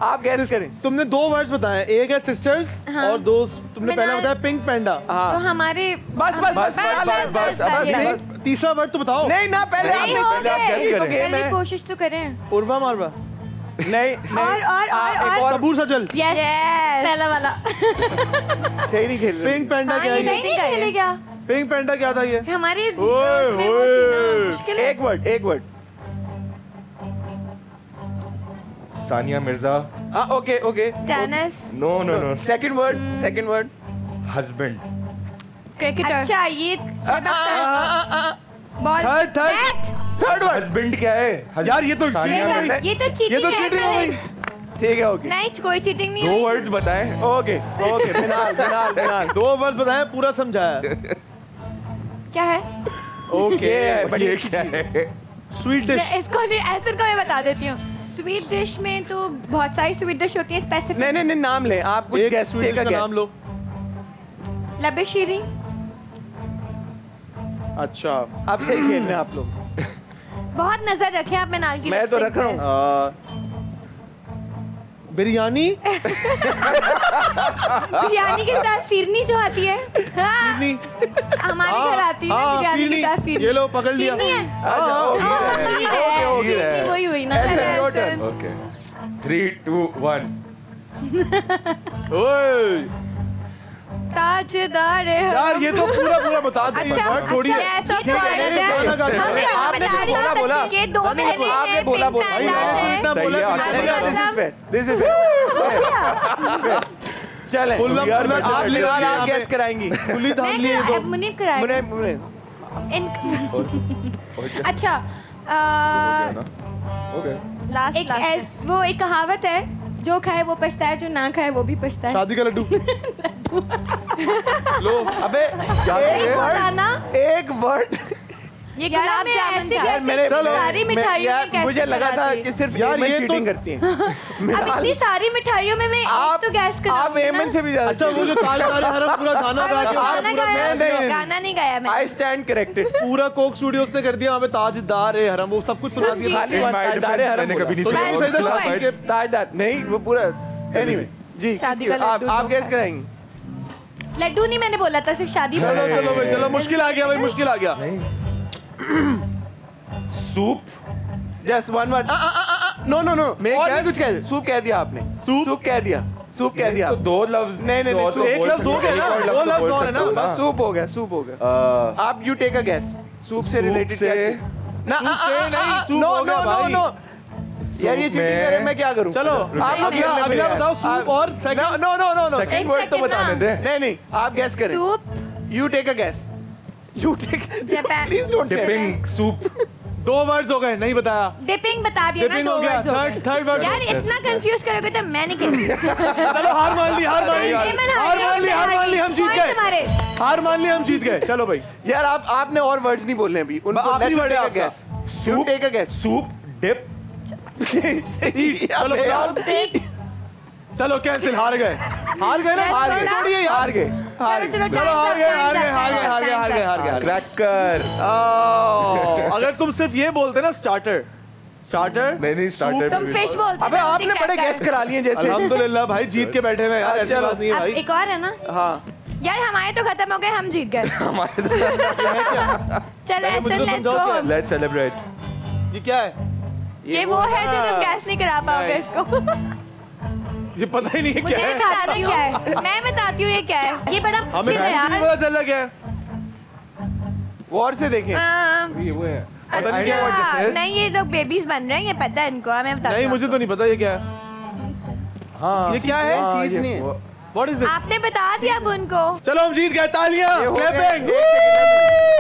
आप गैस करें। तुमने दो वर्ड्स बताए, एक है सिस्टर्स और दो तुमने पहले बताया पिंक पैंडा। तो हाँ हमारे बस बस बस बस नहीं, तीसरा वर्ड तो बताओ। नहीं ना, पहले नहीं आपने हो पहले आप गए। गैस करें। पहले कोशिश तो करें। उर्वा मारवा। नहीं और सबूर सजल। यस पहला वाला। सही नहीं खेल रहे। पिंक पैंडा क्या है? सही नहीं खेले क्या? पिंक पैंडा क्या था ये? हमारे ओए, में वो थी ना, ओए। मुश्किल है। एक वर्ड, एक वर्ड। सानिया मिर्जा। हाँ okay okay. Tennis. No no no. Second word, second word. Husband. Cricketer. अच्छा ये ball. Third third word. Husband क्या है? यार ये तो सानिया cheating हो मिर्जा। गई। ये तो ये चीटिंग तो है। चीटिंग हो गई। ठीक है ओके नहीं, कोई चीटिंग नहीं दो हुई। वर्ड्स बताए। Okay okay. बिनाल बिनाल बिनाल। दो वर्ड बताए, पूरा समझाया। क्या है? ओके ये क्या है? Sweet dish. इसको नहीं, ऐसे को मैं बता देती हूँ। स्वीट डिश में तो बहुत सारी स्वीट डिश होती है स्पेसिफिक। नहीं नहीं नाम ले आप। कुछ एक गैस स्वीट डिश का नाम लो। लबे शीरी। अच्छा आप सही खेल रहे हैं आप लोग। बहुत नजर रखे आप मिनाल की। मैं तो रख रहा हूँ। बिरयानी। बिरयानी के साथ फिरनी जो आती है। हाँ, फिरनी। हमारे घर आती है ना बिरयानी के साथ फिरनी। ये लो पकड़ लिया। फिरनी है। खीर है। वही हुई ना। ऐसे your turn। ओके 3 2 1। ओए ताजदार है। यार ये तो पूरा पूरा बता दे। अच्छा, वर्ड थोड़ी है। अच्छा, ठीक है, ऐसा नहीं, है। नहीं, गाना गा हम दे। यहाँ आपने बता बोला, रहे बोला। हैं कि दो मैंने बहनें आपने हैं, बोला, पिंक बोला। भाई पैंडा मैंने है। सुनना सही बोला है, कि आगे चलिए। बढ़ो। This is fair. चले खुला यार, खुला मैं आप चल बिनाल लिया आप गैस कराएंगी। खुली थाम लिए मैं तो। अब मुनीब कराएगा। मुने मुने अच्छा ओके एक वो एक कहावत है, जो खाए वो पछता है, जो ना खाए वो भी पछता है। शादी का लड्डू। लो अबे एक वर्ड, बताना। एक वर्ड। ये यार, गुलाब मैं जामुन ऐसे था। यार मेरे चलो। सारी मिठाइयों में कैसे मुझे लगा था बनाती? कि सिर्फ यार, एमन ये तो- चीटिंग करती हैं। अब इतनी सारी मिठाइयों में मैं एक तो गैस आप कराऊंगी एमन ना। से भी ज्यादा अच्छा वो जो ताजदार हरम पूरा गाना गा के गाना पूरा गाया? मैं नहीं। गाना नहीं गाया मैं। I stand corrected. पूरा कोक स्टूडियोज ने कर दिया, वहाँ पे ताजदार है हरम, वो सब कुछ सुना दिया। खाली In बात my ताजदार defense, है, हरम मैंने कभी नहीं तो सुना। ये सही था, शादी के ताजदार नहीं, वो पूरा एनीवे जी। शादी का आप लड्डू गैस कराएंगी। लड्डू नहीं मैंने बोला था, सिर्फ शादी चलो बोला। चलो भाई चलो, मुश्किल आ गया भाई, मुश्किल आ गया। Soup. Just one word. No no no, मैं और क्या- भी कुछ कह दिया। सूप कह दिया आपने। सूप? सूप कह दिया। सूप कह दिया। तो दो लफ्ज। नहीं, नहीं, नहीं, दो तो एक बोल लफ्ज हो सकते गया हो, ना, एक दो तो लफ्ज बोल और है ना, सकते हो बस सूप हो गया, सूप हो गया। आप you take a guess. Soup से सूप रिलेटेड से- क्या चीज? ना सूप से नहीं, सूप नो हो गया नो नो भाई। नो यार, ये चीटिंग में- करे, मैं क्या करूं? चलो आप लोग अगला खेलने अगला पे बताओ, हैं। सूप और second. No no no no second word तो second बताने ना। दे। नहीं नहीं, आप गैस करें। Soup. You take a guess. You take Japan. Please don't say dipping soup. दो वर्ड्स हो गए, नहीं बताया। डिपिंग बता दिया ना, डिपिंग दो हो गया। words हो गए। Third word. यार इतना कंफ्यूज करोगे तो मैं नहीं खेलूंगी। चलो हार मान ली, हार मान ली, एमन हार मान ली, हार मान ली, हम जीत Points गए। हमारे। हार मान ली, हम जीत गए। चलो भाई यार आपने और वर्ड्स नहीं बोलने अभी। उनको आखिरी लेट्स word है टेक अ आपका। Guess. You take a guess. Soup dip. चलो बताओ। चलो कैंसिल, हार गए। हार गए ना, हार थोड़ी है गए, यार। हार गए, चलो क्रैकर। अगर तुम सिर्फ ये बोलते ना स्टार्टर नहीं स्टार्टर। तुम फिश बोलते। अबे आपने बड़े गेस करा लिए जैसे। अल्हम्दुलिल्लाह भाई जीत के बैठे हुए यार, ऐसी बात नहीं है भाई। एक और है ना हाँ यार, हमारे तो खत्म हो गए, हम जीत गए। हमारे चलो लेट्स सेलिब्रेट। ये क्या है? ये वो है जो तुम गैस नहीं करा पाओगे इसको। ये पता ही नहीं है मुझे क्या है। बताना क्या है, मैं बताती हूँ ये क्या है। ये बड़ा हमें मुश्किल है नहीं यार। पता चल रहा क्या है। गौर से देखें। ये वो है। अच्छा नहीं, ये लोग बेबीज बन रहे हैं, ये पता है इनको, हमें बता। नहीं मुझे तो नहीं पता ये क्या है। हाँ ये क्या है? सीड्स नहीं है। What is this? आपने बता दिया अब उनको। चलो हम जीत गए, तालियां, ये हो गए, क्लैपिंग। एक सेकंड,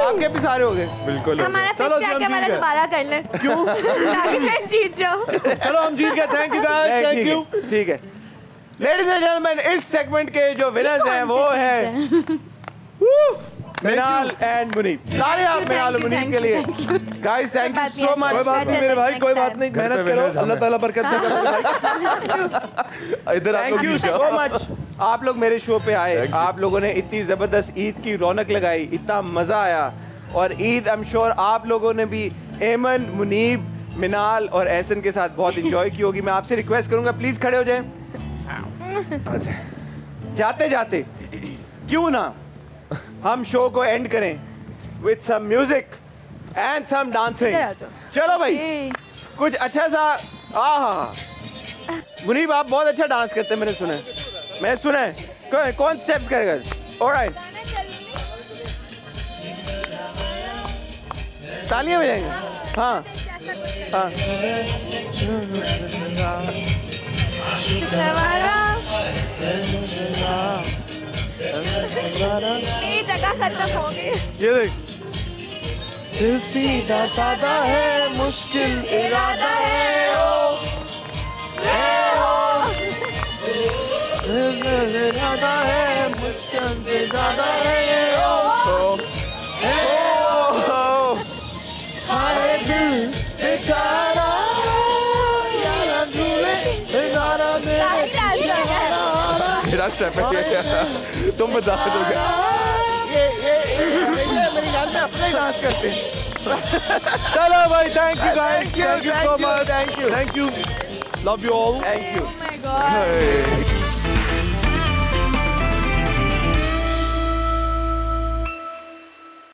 आपके भी सारे हो गए। बिल्कुल हो हमारा चलो फिश जी, हम टैग वाला जीत गए। दोबारा कर लें। क्यों? ताकि मैं जीत जाऊं। चलो हम जीत गए, thank you guys, thank you. ठीक है लेडीज एंड जेंटलमैन, इस सेगमेंट के जो विनर्स हैं वो है मिनाल एंड मुनीब। सारे आप मिनाल और मुनीब के लिए guys, thank you so much. कोई बात नहीं मेरे भाई, कोई बात नहीं, मेहनत करो, अल्लाह ताला बरकत दे भाई। इधर थैंक यू सो मच, आप लोग मेरे शो पे आए, आप लोगों ने इतनी जबरदस्त ईद की रौनक लगाई, इतना मजा आया। और ईद आई एम श्योर आप लोगों ने भी एमन, मुनीब, मिनाल और एहसन के साथ बहुत इंजॉय की होगी। मैं आपसे रिक्वेस्ट करूंगा प्लीज खड़े हो जाएं। जाते जाते क्यों ना हम शो को एंड करें with some music and some dancing. चलो भाई कुछ अच्छा सा। मुनीब आप बहुत अच्छा डांस करते हैं, मैंने सुना है। कौन स्टेप्स करेगा? ऑलराइट, तालियां बजाएंगे। हाँ हाँ मेरी जगह खत्म हो गई। ये देख, दिल सीधा सादा है, मुश्किल इरादा है, ओ दिल इरादा है, मुश्किल इरादा है, ओ हाय दिल बेचारा यारा दूरे इरादा दे। मेरा स्टेप है, तुम बता दोगे। ये मेरी गाल में अपना ही डांस करते हैं। चलो भाई, thank you guys, thank you so much, thank you, love you all, thank you. Oh my God.